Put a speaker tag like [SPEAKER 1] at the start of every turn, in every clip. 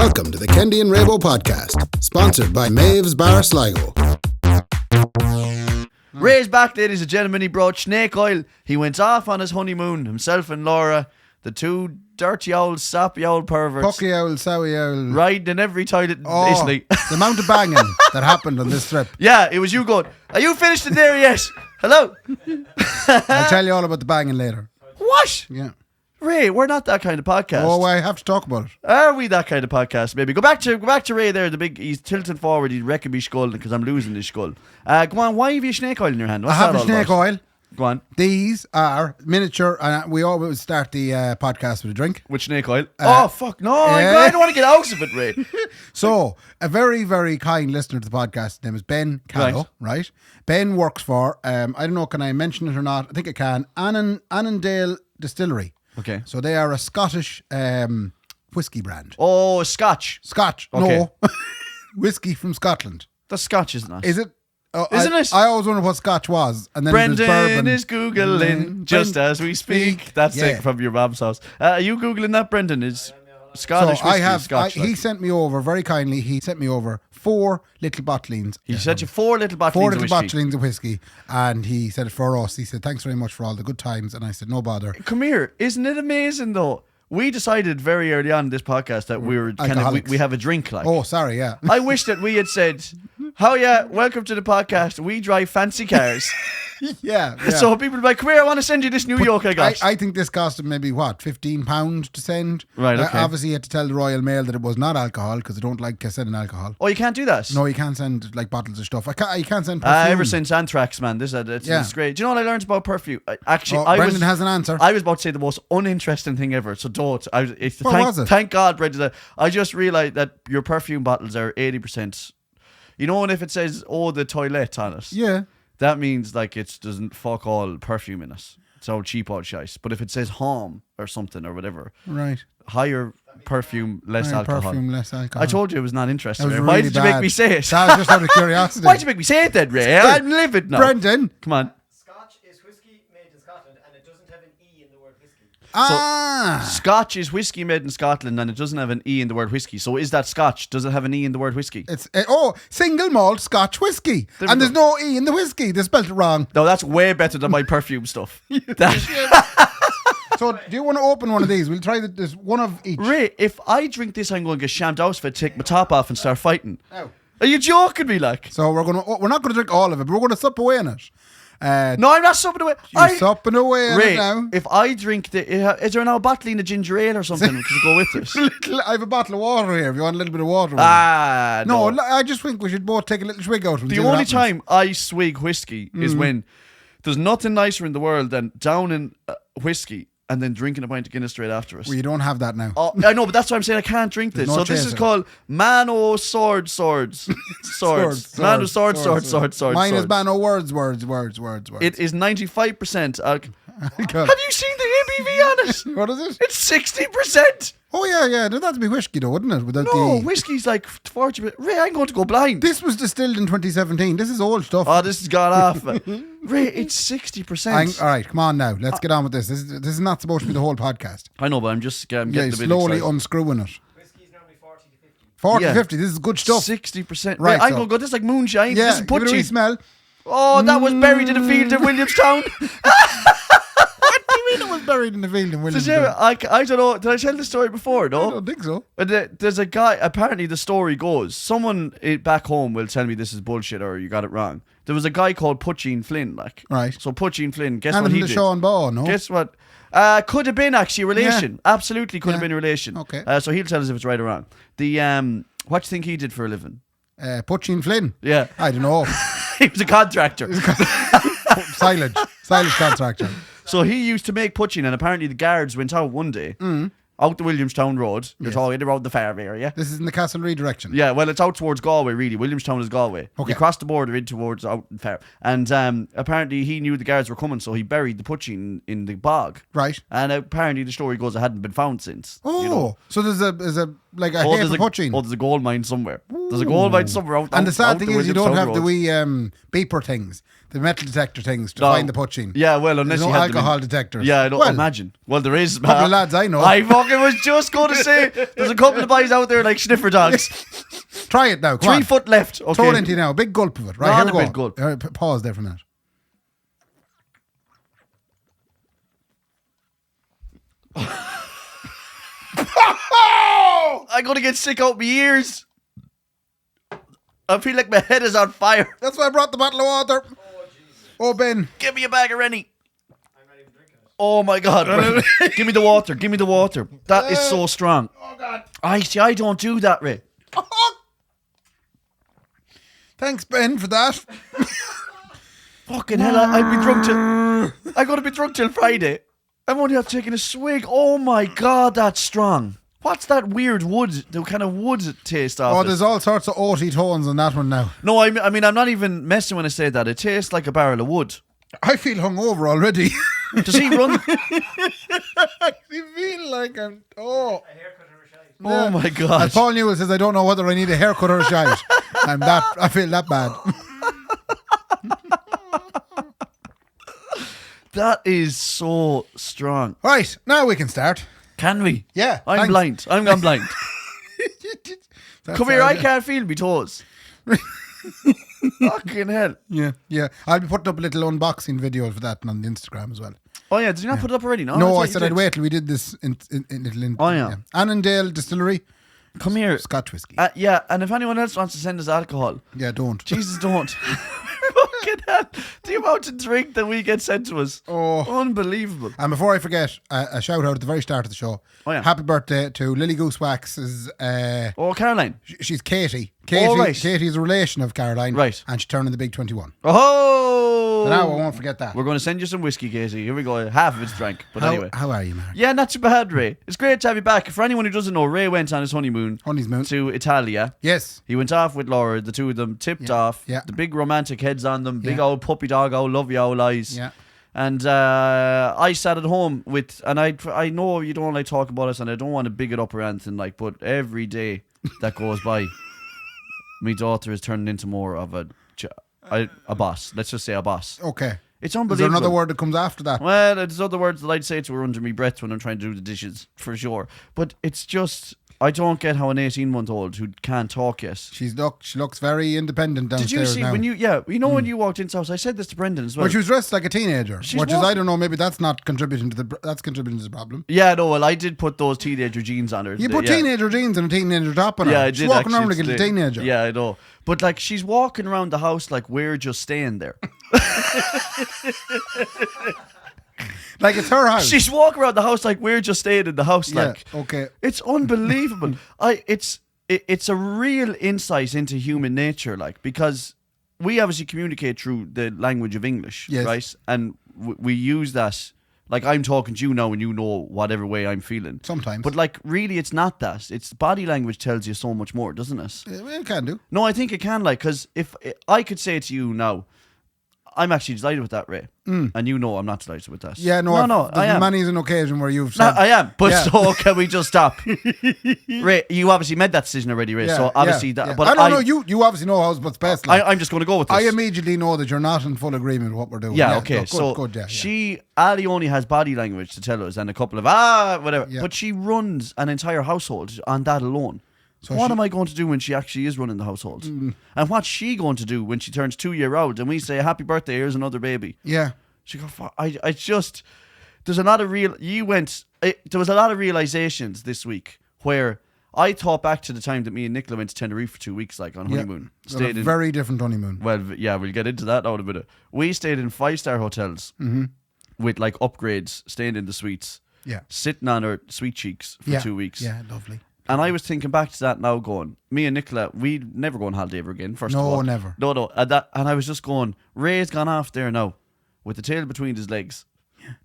[SPEAKER 1] Welcome to the Kendy and Raybo podcast, sponsored by Maeve's Bar Sligo.
[SPEAKER 2] Ray's back, ladies and gentlemen. He brought snake oil. He went off on his honeymoon, himself and Laura, the two dirty old, sappy old perverts.
[SPEAKER 1] Pucky owl, sowy owl.
[SPEAKER 2] Riding in every toilet in Italy.
[SPEAKER 1] The amount of banging that happened on this trip.
[SPEAKER 2] Yeah, it was you going, are you finished in there yet? Hello?
[SPEAKER 1] I'll tell you all about the banging later.
[SPEAKER 2] What?
[SPEAKER 1] Yeah.
[SPEAKER 2] Ray, we're not that kind of podcast.
[SPEAKER 1] Oh, I have to talk about it.
[SPEAKER 2] Are we that kind of podcast? Maybe. Go back to Ray there, the big, he's tilting forward, he's wrecking me skull because I'm losing this skull. Go on, why have you snake oil in your hand? What's
[SPEAKER 1] I have
[SPEAKER 2] that
[SPEAKER 1] a
[SPEAKER 2] all
[SPEAKER 1] snake
[SPEAKER 2] about?
[SPEAKER 1] oil.
[SPEAKER 2] Go on.
[SPEAKER 1] These are miniature, we always start the podcast with a drink.
[SPEAKER 2] With snake oil? Oh, fuck, no, I don't want to get out of it, Ray.
[SPEAKER 1] So, a very, very kind listener to the podcast, his name is Ben Callow, right? Ben works for, I don't know, can I mention it or not? I think I can. Annandale Distillery.
[SPEAKER 2] Okay.
[SPEAKER 1] So they are a Scottish whiskey brand.
[SPEAKER 2] Oh, Scotch.
[SPEAKER 1] Scotch,
[SPEAKER 2] Okay.
[SPEAKER 1] no. Whiskey from Scotland.
[SPEAKER 2] The Scotch is not.
[SPEAKER 1] Is it?
[SPEAKER 2] Isn't it?
[SPEAKER 1] I always wonder what Scotch was. And then there's
[SPEAKER 2] Brendan
[SPEAKER 1] bourbon.
[SPEAKER 2] is Googling just as we speak. That's
[SPEAKER 1] Yeah.
[SPEAKER 2] it from your mom's house. Are you Googling that, Brendan? Is Scottish
[SPEAKER 1] So I
[SPEAKER 2] whiskey
[SPEAKER 1] have.
[SPEAKER 2] Scotch?
[SPEAKER 1] He sent me over very kindly. He sent me over 4 little bottlings.
[SPEAKER 2] He sent you 4 little bottlings
[SPEAKER 1] 4
[SPEAKER 2] of
[SPEAKER 1] little
[SPEAKER 2] whiskey.
[SPEAKER 1] bottlings of whiskey, and he said it for us. He said, "Thanks very much for all the good times." And I said, "No bother."
[SPEAKER 2] Come here. Isn't it amazing, though? We decided very early on in this podcast that we were kind of,
[SPEAKER 1] alcoholics.
[SPEAKER 2] we have a drink like.
[SPEAKER 1] Oh, sorry, yeah.
[SPEAKER 2] I wish that we had said, "How yeah, welcome to the podcast. We drive fancy cars."
[SPEAKER 1] yeah.
[SPEAKER 2] So people would be like, "Come here, I want to send you this New York I got."
[SPEAKER 1] I think this cost him maybe what, £15 to send.
[SPEAKER 2] Right, okay.
[SPEAKER 1] Obviously, he had to tell the Royal Mail that it was not alcohol because they don't like sending alcohol.
[SPEAKER 2] Oh, you can't do that?
[SPEAKER 1] No, you can't send like bottles of stuff. You can't send perfume.
[SPEAKER 2] Ever since Anthrax, man, it's great. Do you know what I learned about perfume?
[SPEAKER 1] Brendan has an answer.
[SPEAKER 2] I was about to say the most uninteresting thing ever, so don't.
[SPEAKER 1] What was it?
[SPEAKER 2] Thank God, Brendan. I just realised that your perfume bottles are 80%. You know, and if it says "eau de toilette" on it,
[SPEAKER 1] Yeah.
[SPEAKER 2] that means like it doesn't fuck all perfume in it. It's all cheap, all shite. But if it says home or something or whatever,
[SPEAKER 1] Right.
[SPEAKER 2] higher perfume, less
[SPEAKER 1] Higher
[SPEAKER 2] alcohol.
[SPEAKER 1] Perfume, less alcohol.
[SPEAKER 2] I told you it was not interesting.
[SPEAKER 1] That was
[SPEAKER 2] Why
[SPEAKER 1] really
[SPEAKER 2] did you make
[SPEAKER 1] bad.
[SPEAKER 2] me say it?
[SPEAKER 1] That was just out of curiosity.
[SPEAKER 2] Why did you make me say it then, Ray? I'm livid now.
[SPEAKER 1] Brendan.
[SPEAKER 2] Come on.
[SPEAKER 3] Scotch is whiskey made in Scotland and it doesn't have an E in the word whiskey.
[SPEAKER 2] Scotch is whiskey made in Scotland and it doesn't have an E in the word whiskey. So is that Scotch? Does it have an E in the word whiskey?
[SPEAKER 1] It's single malt Scotch whiskey,
[SPEAKER 2] There
[SPEAKER 1] and
[SPEAKER 2] we
[SPEAKER 1] there's no E in the whiskey. They spelled it wrong.
[SPEAKER 2] No, that's way better than my perfume stuff. That,
[SPEAKER 1] So, do you want to open one of these? We'll try this one of each.
[SPEAKER 2] Ray, if I drink this, I'm going to get shammed out if I take my top off and start fighting.
[SPEAKER 1] Oh.
[SPEAKER 2] Are you joking me, like?
[SPEAKER 1] So we're not going to drink all of it, but we're going to sup away in it.
[SPEAKER 2] No, I'm not supping away.
[SPEAKER 1] You're supping away in
[SPEAKER 2] Ray,
[SPEAKER 1] it now.
[SPEAKER 2] if I drink is there now a bottle of ginger ale or something we could go with it?
[SPEAKER 1] I have a bottle of water here. If you want a little bit of water.
[SPEAKER 2] No.
[SPEAKER 1] I just think we should both take a little swig out.
[SPEAKER 2] The only time I swig whiskey is when there's nothing nicer in the world than downing whiskey and then drinking a pint of Guinness straight after it.
[SPEAKER 1] Well, you don't have that now.
[SPEAKER 2] Oh, I know, but that's why I'm saying I can't drink this.
[SPEAKER 1] There's no
[SPEAKER 2] So this is
[SPEAKER 1] chaser.
[SPEAKER 2] called Mano Swords. Mano Swords.
[SPEAKER 1] Mine is
[SPEAKER 2] swords.
[SPEAKER 1] Mano words.
[SPEAKER 2] It is 95% alcohol.
[SPEAKER 1] God.
[SPEAKER 2] Have you seen the ABV on it?
[SPEAKER 1] What is it?
[SPEAKER 2] It's 60%.
[SPEAKER 1] Oh yeah. That'd be whiskey though, wouldn't it? Without
[SPEAKER 2] No,
[SPEAKER 1] the
[SPEAKER 2] whiskey's like 40%. Ray, I'm going to go blind.
[SPEAKER 1] This was distilled in 2017. This is old stuff.
[SPEAKER 2] Oh, this has gone off. Ray, it's 60%.
[SPEAKER 1] All right, come on now. Let's get on with this. This is not supposed to be the whole podcast.
[SPEAKER 2] I know, but I'm getting
[SPEAKER 1] Yeah,
[SPEAKER 2] a bit
[SPEAKER 1] slowly
[SPEAKER 2] excited.
[SPEAKER 1] unscrewing it.
[SPEAKER 3] Whiskey is normally 40 to 50.
[SPEAKER 1] 40,
[SPEAKER 2] Yeah.
[SPEAKER 1] 50. This is good stuff.
[SPEAKER 2] 60%.
[SPEAKER 1] Right,
[SPEAKER 2] Right, I'm
[SPEAKER 1] so-
[SPEAKER 2] going to go, this is like moonshine.
[SPEAKER 1] Yeah,
[SPEAKER 2] This is
[SPEAKER 1] give it a wee
[SPEAKER 2] putchy.
[SPEAKER 1] smell.
[SPEAKER 2] Oh, that was buried in a field in Williamstown.
[SPEAKER 1] What do you mean it was buried in the field in
[SPEAKER 2] Did
[SPEAKER 1] Williamstown?
[SPEAKER 2] you, I don't know. Did I tell the story before?
[SPEAKER 1] I
[SPEAKER 2] No.
[SPEAKER 1] don't think so.
[SPEAKER 2] But there's a guy. Apparently, the story goes. Someone back home will tell me this is bullshit or you got it wrong. There was a guy called Putcheen Flynn, like.
[SPEAKER 1] Right.
[SPEAKER 2] So Putcheen Flynn. Guess
[SPEAKER 1] And
[SPEAKER 2] what he
[SPEAKER 1] the
[SPEAKER 2] did?
[SPEAKER 1] Sean Ball, no?
[SPEAKER 2] Guess what? Could have been actually a relation.
[SPEAKER 1] Yeah.
[SPEAKER 2] Absolutely could have
[SPEAKER 1] Yeah.
[SPEAKER 2] been a relation.
[SPEAKER 1] Okay.
[SPEAKER 2] So he'll tell us if it's right or wrong. The what do you think he did for a living?
[SPEAKER 1] Putcheen Flynn.
[SPEAKER 2] Yeah.
[SPEAKER 1] I don't know.
[SPEAKER 2] He was a contractor.
[SPEAKER 1] Silage contractor.
[SPEAKER 2] So he used to make putching, and apparently the guards went out one day, out the Williamstown Road. You're talking around the farm area.
[SPEAKER 1] This is in the Castlereagh direction.
[SPEAKER 2] Yeah, well, it's out towards Galway, really. Williamstown is Galway.
[SPEAKER 1] Okay.
[SPEAKER 2] You cross the border in towards out in fair. And apparently he knew the guards were coming, so he buried the putching in the bog.
[SPEAKER 1] Right.
[SPEAKER 2] And apparently the story goes it hadn't been found since.
[SPEAKER 1] Oh,
[SPEAKER 2] You know?
[SPEAKER 1] so there's a like a hay for poaching.
[SPEAKER 2] There's a gold mine somewhere. There's a gold mine somewhere out.
[SPEAKER 1] And the sad thing is, you don't have the
[SPEAKER 2] road.
[SPEAKER 1] wee beeper things, the metal detector things to find the poaching.
[SPEAKER 2] Yeah, well, unless
[SPEAKER 1] There's
[SPEAKER 2] you
[SPEAKER 1] no
[SPEAKER 2] have
[SPEAKER 1] alcohol detectors.
[SPEAKER 2] Yeah, I don't imagine. Well, there is.
[SPEAKER 1] A couple of lads I know.
[SPEAKER 2] I fucking was just going to say, there's a couple of boys out there like sniffer dogs.
[SPEAKER 1] Try it now. Come
[SPEAKER 2] 3
[SPEAKER 1] on.
[SPEAKER 2] foot left. Okay.
[SPEAKER 1] Throw it into you now. Big gulp of it. Right,
[SPEAKER 2] Not
[SPEAKER 1] here we
[SPEAKER 2] a big
[SPEAKER 1] go.
[SPEAKER 2] gulp.
[SPEAKER 1] Pause there for a minute.
[SPEAKER 2] I'm going to get sick out my ears. I feel like my head is on fire.
[SPEAKER 1] That's why I brought the bottle of water. Oh, Ben.
[SPEAKER 2] Give me a bag of Rennie.
[SPEAKER 3] I'm not even drinking it.
[SPEAKER 2] Oh my God. Give me the water. Give me the water. That is so strong.
[SPEAKER 1] Oh, God.
[SPEAKER 2] I don't do that, Ray.
[SPEAKER 1] Thanks, Ben, for that.
[SPEAKER 2] Fucking hell, I'd be drunk till... I'm going to be drunk till Friday. I'm only have taken a swig. Oh my God, that's strong. What's that weird wood, the kind of wood taste of
[SPEAKER 1] Oh,
[SPEAKER 2] it?
[SPEAKER 1] there's all sorts of oaty tones on that one now.
[SPEAKER 2] No, I mean, I'm not even messing when I say that. It tastes like a barrel of wood.
[SPEAKER 1] I feel hungover already.
[SPEAKER 2] Does he run?
[SPEAKER 1] I feel like I'm... Oh.
[SPEAKER 3] A haircut or a shave.
[SPEAKER 2] Oh my God.
[SPEAKER 1] As Paul Newell says, I don't know whether I need a haircut or a shite. I feel that bad.
[SPEAKER 2] That is so strong.
[SPEAKER 1] Right, now we can start.
[SPEAKER 2] Can we?
[SPEAKER 1] Yeah,
[SPEAKER 2] I'm
[SPEAKER 1] thanks.
[SPEAKER 2] blind. I'm gone blind.
[SPEAKER 1] That's
[SPEAKER 2] Come here,
[SPEAKER 1] all
[SPEAKER 2] I
[SPEAKER 1] right.
[SPEAKER 2] can't feel my toes. Fucking hell.
[SPEAKER 1] Yeah. I'll be putting up a little unboxing video for that on the Instagram as well.
[SPEAKER 2] Oh yeah, did you not put it up already? No,
[SPEAKER 1] No,
[SPEAKER 2] thought
[SPEAKER 1] I
[SPEAKER 2] you
[SPEAKER 1] said
[SPEAKER 2] did.
[SPEAKER 1] I'd wait till we did this in little.
[SPEAKER 2] Oh, yeah.
[SPEAKER 1] Annandale Distillery,
[SPEAKER 2] Come here.
[SPEAKER 1] Scotch whiskey.
[SPEAKER 2] Yeah, and if anyone else wants to send us alcohol,
[SPEAKER 1] Yeah, don't.
[SPEAKER 2] Jesus, don't. Fucking hell. The amount of drink that we get sent to us.
[SPEAKER 1] Oh.
[SPEAKER 2] Unbelievable.
[SPEAKER 1] And before I forget, a shout out at the very start of the show.
[SPEAKER 2] Oh, yeah.
[SPEAKER 1] Happy birthday to Lily Goose Wax's.
[SPEAKER 2] Oh, Caroline.
[SPEAKER 1] She's Katie.
[SPEAKER 2] Oh, right.
[SPEAKER 1] Katie is a relation of Caroline.
[SPEAKER 2] Right.
[SPEAKER 1] And she's turning the big 21.
[SPEAKER 2] Oh!
[SPEAKER 1] So now I won't forget that.
[SPEAKER 2] We're going to send you some whiskey, Casey. Here we go. Half of it's drank. But anyway.
[SPEAKER 1] How are you, Mark?
[SPEAKER 2] Yeah, not too bad, Ray. It's great to have you back. For anyone who doesn't know, Ray went on his honeymoon to Italia.
[SPEAKER 1] Yes.
[SPEAKER 2] He went off with Laura. The two of them tipped off.
[SPEAKER 1] Yeah.
[SPEAKER 2] The big romantic heads on them. Big
[SPEAKER 1] Yeah.
[SPEAKER 2] old puppy dog, old lovey old eyes.
[SPEAKER 1] Yeah.
[SPEAKER 2] And I sat at home with, and I know you don't like talk about us, and I don't want to big it up or anything like, but every day that goes by, my daughter is turning into more of a boss. Let's just say a boss.
[SPEAKER 1] Okay.
[SPEAKER 2] It's
[SPEAKER 1] Is
[SPEAKER 2] unbelievable.
[SPEAKER 1] there another word that comes after that?
[SPEAKER 2] Well, there's other words that I'd say to her under my breath when I'm trying to do the dishes, for sure. But it's just, I don't get how an 18-month-old who can't talk yet.
[SPEAKER 1] She looks very independent downstairs
[SPEAKER 2] Did you see
[SPEAKER 1] now.
[SPEAKER 2] when when you walked into the house? I said this to Brendan as well.
[SPEAKER 1] Well, she was dressed like a teenager,
[SPEAKER 2] She's
[SPEAKER 1] which is, I don't know, maybe that's not contributing to that's contributing to the problem.
[SPEAKER 2] Yeah, no, well, I did put those teenager jeans on her.
[SPEAKER 1] You put teenager jeans and a teenager top on her.
[SPEAKER 2] Yeah, I
[SPEAKER 1] She's
[SPEAKER 2] did.
[SPEAKER 1] walking around
[SPEAKER 2] actually
[SPEAKER 1] like a
[SPEAKER 2] today.
[SPEAKER 1] teenager.
[SPEAKER 2] Yeah, I know. But like, she's walking around the house like we're just staying there.
[SPEAKER 1] Like it's her house.
[SPEAKER 2] She's walking around the house like we're just staying in the house.
[SPEAKER 1] Yeah,
[SPEAKER 2] Like,
[SPEAKER 1] okay.
[SPEAKER 2] it's unbelievable. It's a real insight into human nature, like, because we obviously communicate through the language of English,
[SPEAKER 1] Yes.
[SPEAKER 2] right? And we use that. Like, I'm talking to you now and you know whatever way I'm feeling.
[SPEAKER 1] Sometimes.
[SPEAKER 2] But like, really, it's not that. It's body language tells you so much more, doesn't it?
[SPEAKER 1] Well, it can do.
[SPEAKER 2] No, I think it can, like, because if I could say to you now, I'm actually delighted with that, Ray. And you know I'm not delighted with that.
[SPEAKER 1] Yeah, no,
[SPEAKER 2] I am.
[SPEAKER 1] Many's an occasion where you've
[SPEAKER 2] No,
[SPEAKER 1] said...
[SPEAKER 2] I am. But
[SPEAKER 1] Yeah.
[SPEAKER 2] so can we just stop? Ray, you obviously made that decision already, Ray. So obviously that.
[SPEAKER 1] yeah.
[SPEAKER 2] But
[SPEAKER 1] I don't know, you obviously know what's best. Like.
[SPEAKER 2] I'm just going to go with this.
[SPEAKER 1] I immediately know that you're not in full agreement with what we're doing.
[SPEAKER 2] Yeah, okay.
[SPEAKER 1] Good,
[SPEAKER 2] So
[SPEAKER 1] good, yeah.
[SPEAKER 2] Ali only has body language to tell us and a couple of whatever.
[SPEAKER 1] Yeah.
[SPEAKER 2] But she runs an entire household on that alone.
[SPEAKER 1] So
[SPEAKER 2] What am I going to do when she actually is running the household? And what's she going to do when she turns 2 years old and we say, happy birthday, here's another baby?
[SPEAKER 1] Yeah.
[SPEAKER 2] She go, I just, there's a lot of there was a lot of realizations this week where I thought back to the time that me and Nicola went to Tenerife for 2 weeks, like on honeymoon.
[SPEAKER 1] Got a very different honeymoon.
[SPEAKER 2] Well, yeah, we'll get into that now in a minute. We stayed in 5-star hotels with like upgrades, staying in the suites,
[SPEAKER 1] Yeah.
[SPEAKER 2] sitting on our sweet cheeks for 2 weeks.
[SPEAKER 1] Yeah, lovely.
[SPEAKER 2] And I was thinking back to that now, going, me and Nicola, we'd never go on holiday ever again, first of all.
[SPEAKER 1] No, never.
[SPEAKER 2] No. And I was just going, Ray's gone off there now with the tail between his legs.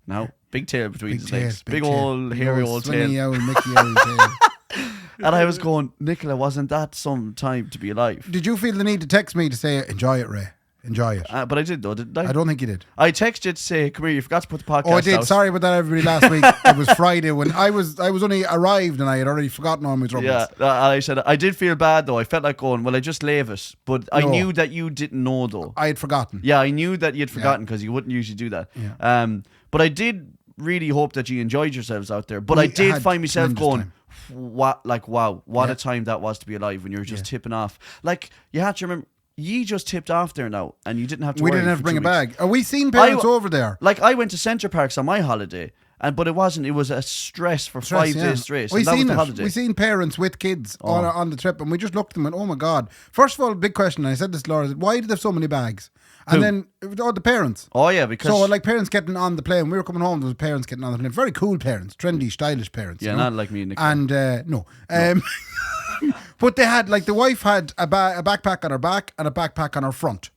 [SPEAKER 2] Now, big tail between his legs. Big old, hairy old tail.
[SPEAKER 1] Swingy old Mickey old tail.
[SPEAKER 2] And I was going, Nicola, wasn't that some time to be alive?
[SPEAKER 1] Did you feel the need to text me to say, enjoy it, Ray? enjoy it.
[SPEAKER 2] But I did though, didn't I?
[SPEAKER 1] I don't think you did.
[SPEAKER 2] I texted you to say, come here, you forgot to put the podcast
[SPEAKER 1] Oh, I did.
[SPEAKER 2] out.
[SPEAKER 1] Sorry about that, everybody. Last week it was Friday when I was only arrived and I had already forgotten all my troubles.
[SPEAKER 2] Yeah, I said I did feel bad though. I felt like going, well, I just leave it, but I knew that you didn't know though.
[SPEAKER 1] I had forgotten.
[SPEAKER 2] Yeah, I knew that you'd forgotten because you wouldn't usually do that.
[SPEAKER 1] Yeah.
[SPEAKER 2] But I did really hope that you enjoyed yourselves out there. But I did find myself going, wow, what a time that was to be alive when you were just tipping off. Like, you had to remember, you just tipped off there now, and you didn't have to.
[SPEAKER 1] We
[SPEAKER 2] worry
[SPEAKER 1] didn't have to
[SPEAKER 2] for
[SPEAKER 1] bring
[SPEAKER 2] 2
[SPEAKER 1] a bag. We seen parents over there.
[SPEAKER 2] Like, I went to Centre Parks on my holiday. But it wasn't. It was a stress for 5 days straight.
[SPEAKER 1] We seen
[SPEAKER 2] the
[SPEAKER 1] it.
[SPEAKER 2] holiday.
[SPEAKER 1] We seen parents with kids on the trip, and we just looked at them and, oh my God. First of all, big question. I said this to Laura. Why did they have so many bags? And then the parents.
[SPEAKER 2] Oh yeah, because
[SPEAKER 1] so like parents getting on the plane. We were coming home. There was parents getting on the plane. Very cool parents, trendy, stylish parents.
[SPEAKER 2] Yeah, not like me and Nick.
[SPEAKER 1] And no. But they had like the wife had a backpack on her back and a backpack on her front.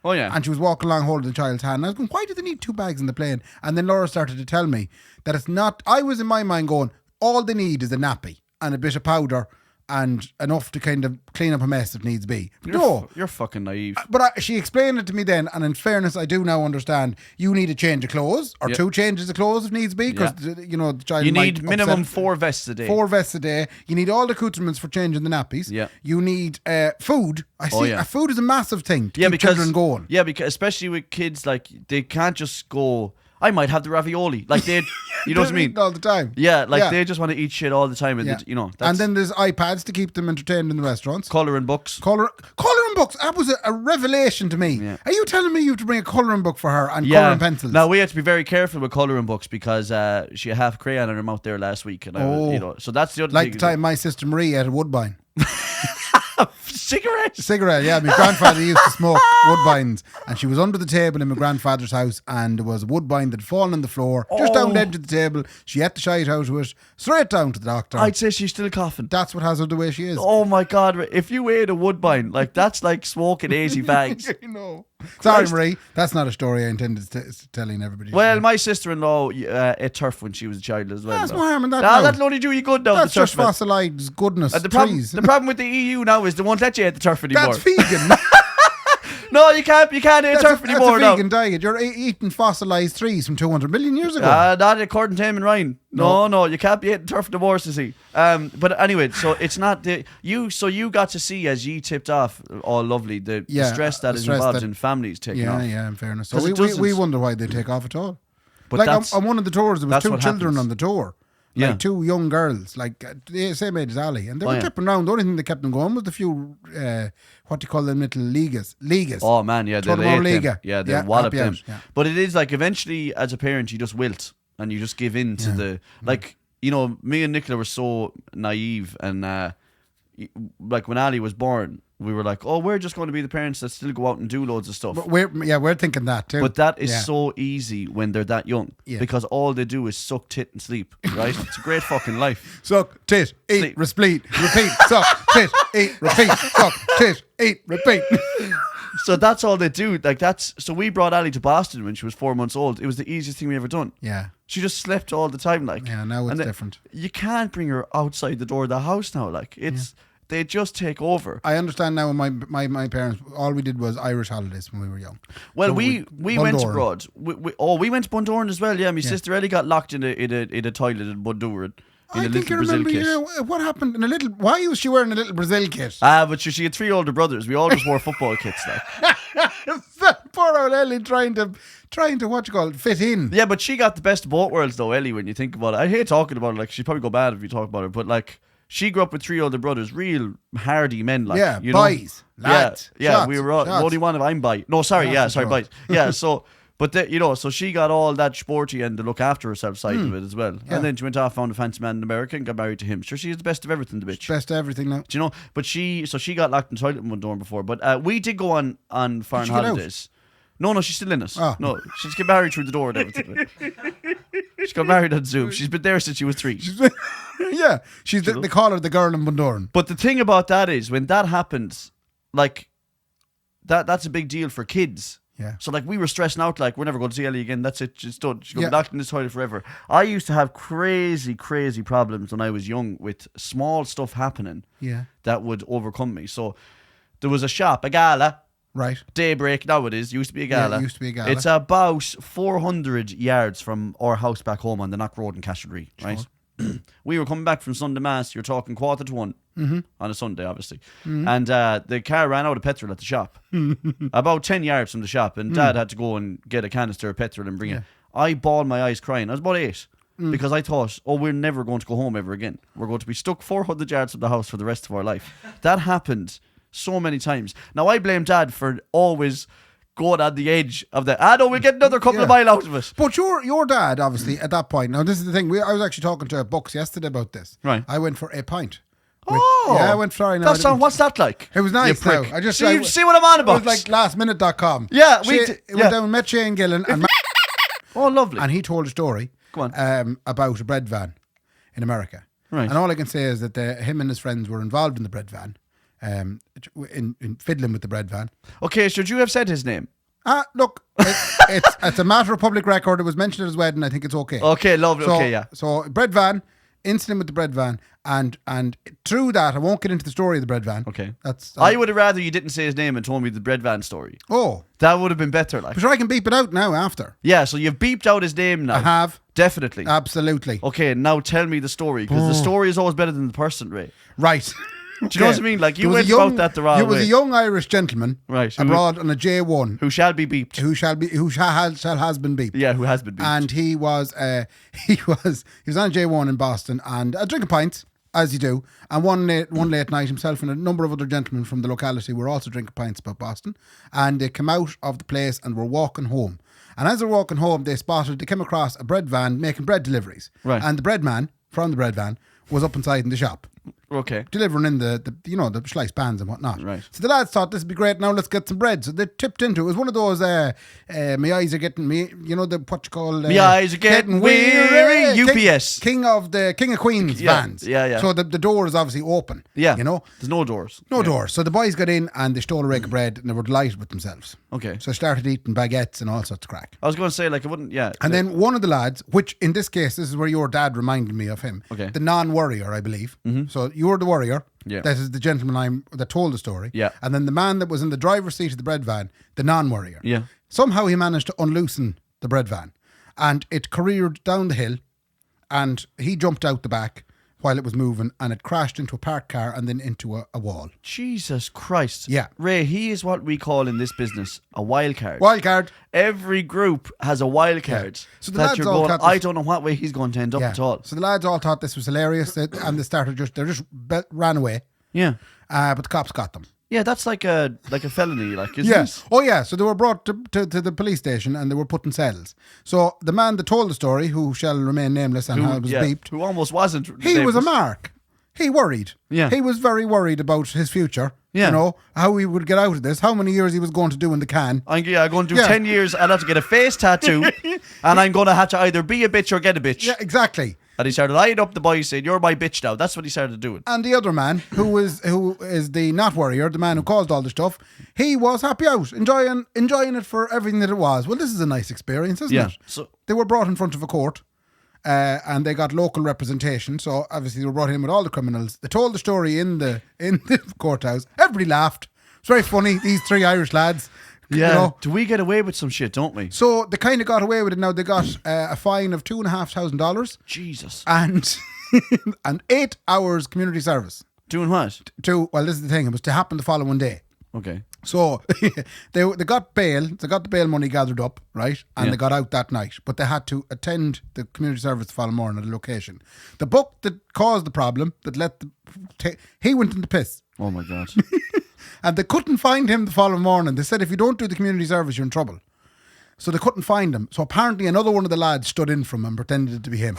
[SPEAKER 2] Oh yeah.
[SPEAKER 1] And she was walking along holding the child's hand. And I was going, why do they need 2 bags in the plane? And then Laura started to tell me that it's not. I was in my mind going, all they need is a nappy and a bit of powder and enough to kind of clean up a mess if needs be. But
[SPEAKER 2] You're fucking naive.
[SPEAKER 1] But she explained it to me then, and in fairness, I do now understand. You need a change of clothes or 2 changes of clothes if needs be, because the child.
[SPEAKER 2] You
[SPEAKER 1] might
[SPEAKER 2] need minimum
[SPEAKER 1] upset.
[SPEAKER 2] 4 vests a day.
[SPEAKER 1] 4 vests a day. You need all the accoutrements for changing the nappies.
[SPEAKER 2] Yeah.
[SPEAKER 1] You need food. Food is a massive thing to keep children going.
[SPEAKER 2] Yeah, because especially with kids, like they can't just go, I might have the ravioli. Like they, you know what I mean?
[SPEAKER 1] All the time.
[SPEAKER 2] Yeah, like they just want to eat shit all the time, and that's,
[SPEAKER 1] and then there's iPads to keep them entertained in the restaurants.
[SPEAKER 2] Colouring books.
[SPEAKER 1] Colouring books. That was a revelation to me.
[SPEAKER 2] Yeah.
[SPEAKER 1] Are you telling me you have to bring a colouring book for her and colouring pencils?
[SPEAKER 2] Now we have to be very careful with colouring books because she had half crayon in her mouth there last week, and so that's the other
[SPEAKER 1] like
[SPEAKER 2] thing.
[SPEAKER 1] the time my sister Marie ate a woodbine.
[SPEAKER 2] Cigarette,
[SPEAKER 1] yeah. My grandfather used to smoke woodbines, and she was under the table in my grandfather's house, and there was a woodbine that had fallen on the floor, just down the edge of the table. She had the shite out of it, straight down to the doctor.
[SPEAKER 2] I'd say she's still coughing.
[SPEAKER 1] That's what has her the way she is.
[SPEAKER 2] Oh my God, if you ate a woodbine, like that's like smoking 80 bags.
[SPEAKER 1] I know. Sorry, Marie, that's not a story I intended telling everybody.
[SPEAKER 2] Well, my sister-in-law ate turf when she was a child as well.
[SPEAKER 1] That's no harm in that.
[SPEAKER 2] That'll only do you good now.
[SPEAKER 1] That's just fossilised goodness.
[SPEAKER 2] The problem with the EU now is they won't let you eat the turf anymore.
[SPEAKER 1] That's vegan.
[SPEAKER 2] No, you can't eat turf anymore.
[SPEAKER 1] That's a vegan diet. You're eating fossilised trees from 200 million years ago.
[SPEAKER 2] Not according to him and Ryan. No, you can't be eating turf anymore, to see. But anyway, so it's not So you got to see as you tipped off, all lovely, the stress that is involved in families taking off.
[SPEAKER 1] Yeah, in fairness. So we wonder why they take off at all.
[SPEAKER 2] But
[SPEAKER 1] like on one of the tours, there was 2 children
[SPEAKER 2] happens.
[SPEAKER 1] on the tour. Like 2 young girls, like the same age as Ali, and they were tipping around. The only thing that kept them going was the few, what do you call them, little leaguers.
[SPEAKER 2] Oh man, yeah, they'll ate them. Yeah, they'll wallop them.
[SPEAKER 1] Yeah.
[SPEAKER 2] But it is like eventually, as a parent, you just wilt and you just give in to the like. Me and Nicola were so naive, and like when Ali was born, we were like, oh, we're just going to be the parents that still go out and do loads of stuff.
[SPEAKER 1] But we're thinking that too.
[SPEAKER 2] But that is so easy when they're that young, because all they do is suck tit and sleep, right? It's a great fucking life.
[SPEAKER 1] Suck, tit, eat, repeat, suck, tit, eat, repeat, suck, tit, eat, repeat.
[SPEAKER 2] So that's all they do. So we brought Ali to Boston when she was 4 months old. It was the easiest thing we ever done.
[SPEAKER 1] Yeah.
[SPEAKER 2] She just slept all the time, like.
[SPEAKER 1] Yeah, now it's different.
[SPEAKER 2] You can't bring her outside the door of the house now, like. They just take over.
[SPEAKER 1] I understand now. My parents, all we did was Irish holidays when we were young.
[SPEAKER 2] Well, so we went abroad. We went to Bundoran as well. Yeah, my sister Ellie got locked in a toilet in Bundoran. In a little Brazil kit.
[SPEAKER 1] What happened in a little? Why was she wearing a little Brazil kit?
[SPEAKER 2] But she had 3 older brothers. We all just wore football kits, like.
[SPEAKER 1] Poor old Ellie trying to what you call it, fit in.
[SPEAKER 2] Yeah, but she got the best of both worlds though, Ellie. When you think about it, I hate talking about it. Like she'd probably go bad if you talk about her, but like. She grew up with 3 older brothers, real hardy men, like
[SPEAKER 1] boys, lads.
[SPEAKER 2] Yeah,
[SPEAKER 1] shots,
[SPEAKER 2] we were all, only one of I'm bi. No, sorry, boys. Yeah, so so she got all that sporty and the look after herself side of it as well. Yeah. And then she went off, found a fancy man in America and got married to him. Sure, she is the best of everything, the bitch.
[SPEAKER 1] Best of everything now.
[SPEAKER 2] Do you know? But she got locked in the toilet in one door before. But we did go on foreign holidays. No, she's still in us. Oh. No, she's got married through the door and everything. She got married on Zoom. She's been there since she was 3.
[SPEAKER 1] Yeah, they call her the girl in Bundoran.
[SPEAKER 2] But the thing about that is, when that happens, like, that's a big deal for kids.
[SPEAKER 1] Yeah.
[SPEAKER 2] So, like, we were stressing out, like, we're never going to see Ellie again. That's it. She's done. She's going to be locked in this toilet forever. I used to have crazy, crazy problems when I was young with small stuff happening that would overcome me. So, there was a shop, a gala,
[SPEAKER 1] Right.
[SPEAKER 2] Daybreak, now it is. Used to be a gala.
[SPEAKER 1] Yeah, it used to be a gala.
[SPEAKER 2] It's about 400 yards from our house back home on the Knock Road in Castlereagh, right? We were coming back from Sunday Mass. You're talking 1:45 on a Sunday, obviously. And the car ran out of petrol at the shop. About 10 yards from the shop. And Dad had to go and get a canister of petrol and bring it. I bawled my eyes crying. I was about 8. Because I thought, we're never going to go home ever again. We're going to be stuck 400 yards from the house for the rest of our life. That happened so many times. Now, I blame Dad for always going on the edge of the... no, we'll get another couple of mile out of it.
[SPEAKER 1] But your dad, obviously, at that point... Now, this is the thing. I was actually talking to Bucks yesterday about this.
[SPEAKER 2] Right.
[SPEAKER 1] I went for a pint.
[SPEAKER 2] I
[SPEAKER 1] went for...
[SPEAKER 2] What's that like?
[SPEAKER 1] It was nice.
[SPEAKER 2] You prick. See what I'm on about?
[SPEAKER 1] It was like lastminute.com.
[SPEAKER 2] Yeah,
[SPEAKER 1] It went down and met Shane Gillen and...
[SPEAKER 2] Oh, lovely.
[SPEAKER 1] And he told a story about a bread van in America.
[SPEAKER 2] Right.
[SPEAKER 1] And all I can say is that him and his friends were involved in the bread van, in fiddling with the bread van.
[SPEAKER 2] Okay, should you have said his name?
[SPEAKER 1] Look, it's a matter of public record. It was mentioned at his wedding. I think it's okay.
[SPEAKER 2] Okay, lovely.
[SPEAKER 1] So,
[SPEAKER 2] okay, yeah.
[SPEAKER 1] So bread van, incident with the bread van, and through that, I won't get into the story of the bread van.
[SPEAKER 2] Okay.
[SPEAKER 1] That's
[SPEAKER 2] I would have rather you didn't say his name and told me the bread van story.
[SPEAKER 1] Oh.
[SPEAKER 2] That would have been better, like.
[SPEAKER 1] But sure, I can beep it out now after.
[SPEAKER 2] Yeah, so you've beeped out his name now.
[SPEAKER 1] I have.
[SPEAKER 2] Definitely.
[SPEAKER 1] Absolutely.
[SPEAKER 2] Okay, now tell me the story, because the story is always better than the person, Ray.
[SPEAKER 1] Right.
[SPEAKER 2] Do you know what I mean? Like, you went about that the wrong way.
[SPEAKER 1] There was a young Irish gentleman
[SPEAKER 2] right,
[SPEAKER 1] abroad on a J1.
[SPEAKER 2] Who shall be beeped.
[SPEAKER 1] Who has been beeped.
[SPEAKER 2] Yeah, who has been beeped.
[SPEAKER 1] And he was on a J1 in Boston and drinking pints, as you do. And one late night, himself and a number of other gentlemen from the locality were also drinking pints about Boston. And they came out of the place and were walking home. And as they were walking home, they came across a bread van making bread deliveries.
[SPEAKER 2] Right.
[SPEAKER 1] And the bread man from the bread van was up inside in the shop.
[SPEAKER 2] Okay.
[SPEAKER 1] Delivering in the sliced pans and whatnot.
[SPEAKER 2] Right.
[SPEAKER 1] So the lads thought this would be great. Now let's get some bread. So they tipped into it. It was one of those my eyes are getting me. You know what you call
[SPEAKER 2] my eyes are getting weary. UPS
[SPEAKER 1] King of Queens vans.
[SPEAKER 2] Yeah.
[SPEAKER 1] So the door is obviously open.
[SPEAKER 2] Yeah.
[SPEAKER 1] You know.
[SPEAKER 2] There's no doors.
[SPEAKER 1] No doors. So the boys got in and they stole a rake of bread and they were delighted with themselves.
[SPEAKER 2] Okay.
[SPEAKER 1] So they started eating baguettes and all sorts of crack.
[SPEAKER 2] I was going to say, like, it wouldn't. Yeah.
[SPEAKER 1] And then one of the lads, which in this case, this is where your dad reminded me of him.
[SPEAKER 2] Okay.
[SPEAKER 1] The non-worrier, I believe. Mm-hmm. So you were the worrier.
[SPEAKER 2] Yeah.
[SPEAKER 1] That is the gentleman that told the story.
[SPEAKER 2] Yeah.
[SPEAKER 1] And then the man that was in the driver's seat of the bread van, the non-worrier.
[SPEAKER 2] Yeah.
[SPEAKER 1] Somehow he managed to unloosen the bread van and it careered down the hill and he jumped out the back while it was moving and it crashed into a parked car and then into a wall.
[SPEAKER 2] Jesus Christ.
[SPEAKER 1] Yeah.
[SPEAKER 2] Ray, he is what we call in this business a wild card.
[SPEAKER 1] Wild card.
[SPEAKER 2] Every group has a wild card. Yeah.
[SPEAKER 1] So the lads all thought
[SPEAKER 2] I don't know what way he's going to end up at all.
[SPEAKER 1] So the lads all thought this was hilarious and they just ran away.
[SPEAKER 2] Yeah.
[SPEAKER 1] But the cops got them.
[SPEAKER 2] Yeah, that's like a felony, like, isn't it?
[SPEAKER 1] Oh, yeah. So they were brought to the police station and they were put in cells. So the man that told the story, who shall remain nameless and was beeped.
[SPEAKER 2] Who almost wasn't.
[SPEAKER 1] He was a mark. He worried.
[SPEAKER 2] Yeah.
[SPEAKER 1] He was very worried about his future.
[SPEAKER 2] Yeah.
[SPEAKER 1] You know, how he would get out of this, how many years he was going to do in the can.
[SPEAKER 2] I'm going to do 10 years, I'll have to get a face tattoo, and I'm going to have to either be a bitch or get a bitch.
[SPEAKER 1] Yeah, exactly.
[SPEAKER 2] And he started eyeing up the boy saying, "You're my bitch now." That's what he started doing.
[SPEAKER 1] And the other man, who is the not worrier, the man who caused all the stuff, he was happy out, enjoying it for everything that it was. Well, this is a nice experience, isn't it?
[SPEAKER 2] So
[SPEAKER 1] they were brought in front of a court, and they got local representation. So obviously they were brought in with all the criminals. They told the story in the courthouse. Everybody laughed. It's very funny. These three Irish lads.
[SPEAKER 2] Yeah.
[SPEAKER 1] You know?
[SPEAKER 2] Do we get away with some shit, don't we?
[SPEAKER 1] So they kind of got away with it now. They got a fine of $2,500.
[SPEAKER 2] Jesus.
[SPEAKER 1] And 8 hours community service.
[SPEAKER 2] Doing what?
[SPEAKER 1] Well, this is the thing. It was to happen the following day.
[SPEAKER 2] Okay.
[SPEAKER 1] So they got bail. They got the bail money gathered up, right? And they got out that night. But they had to attend the community service the following morning at a location. The buck that caused the problem, he went in the piss.
[SPEAKER 2] Oh my God.
[SPEAKER 1] And they couldn't find him the following morning. They said, if you don't do the community service, you're in trouble. So they couldn't find him. So apparently another one of the lads stood in for him and pretended to be him.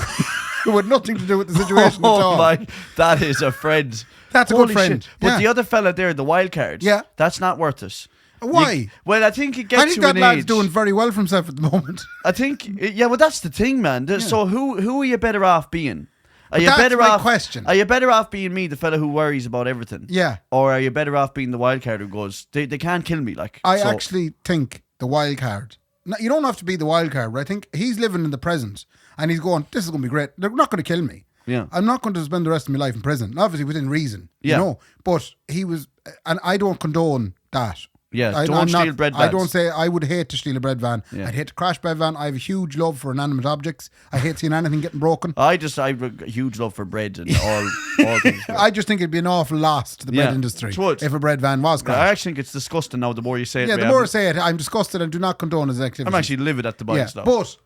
[SPEAKER 1] Who had nothing to do with the situation at all.
[SPEAKER 2] Oh my, that is a friend.
[SPEAKER 1] That's a good friend.
[SPEAKER 2] Shit. But the other fella there, the wild card, that's not worth it.
[SPEAKER 1] Why?
[SPEAKER 2] Well, I think it gets to
[SPEAKER 1] that
[SPEAKER 2] an
[SPEAKER 1] lad's
[SPEAKER 2] age.
[SPEAKER 1] doing very well for himself at the moment.
[SPEAKER 2] I think, well, that's the thing, man. So who are you better off being? Are you
[SPEAKER 1] that's
[SPEAKER 2] better
[SPEAKER 1] my
[SPEAKER 2] off?
[SPEAKER 1] Question.
[SPEAKER 2] Are you better off being me, the fella who worries about everything?
[SPEAKER 1] Yeah.
[SPEAKER 2] Or are you better off being the wild card who goes, they can't kill me? Like
[SPEAKER 1] I actually think the wild card. No, you don't have to be the wild card, but I think he's living in the present and he's going, this is going to be great. They're not going to kill me.
[SPEAKER 2] Yeah.
[SPEAKER 1] I'm not going to spend the rest of my life in prison. Obviously within reason, you know. But he was, and I don't condone that.
[SPEAKER 2] Yeah, don't steal bread vans.
[SPEAKER 1] I don't say I would hate to steal a bread van.
[SPEAKER 2] Yeah.
[SPEAKER 1] I'd hate to crash bread van. I have a huge love for inanimate objects. I hate seeing anything getting broken.
[SPEAKER 2] I have a huge love for bread and all things.
[SPEAKER 1] I just think it'd be an awful loss to the bread industry
[SPEAKER 2] it would.
[SPEAKER 1] if a bread van was crashed.
[SPEAKER 2] I actually think it's disgusting now. The more you say it,
[SPEAKER 1] Yeah, the more I say it, I'm disgusted and do not condone his activity.
[SPEAKER 2] I'm actually livid at the bikes now.
[SPEAKER 1] But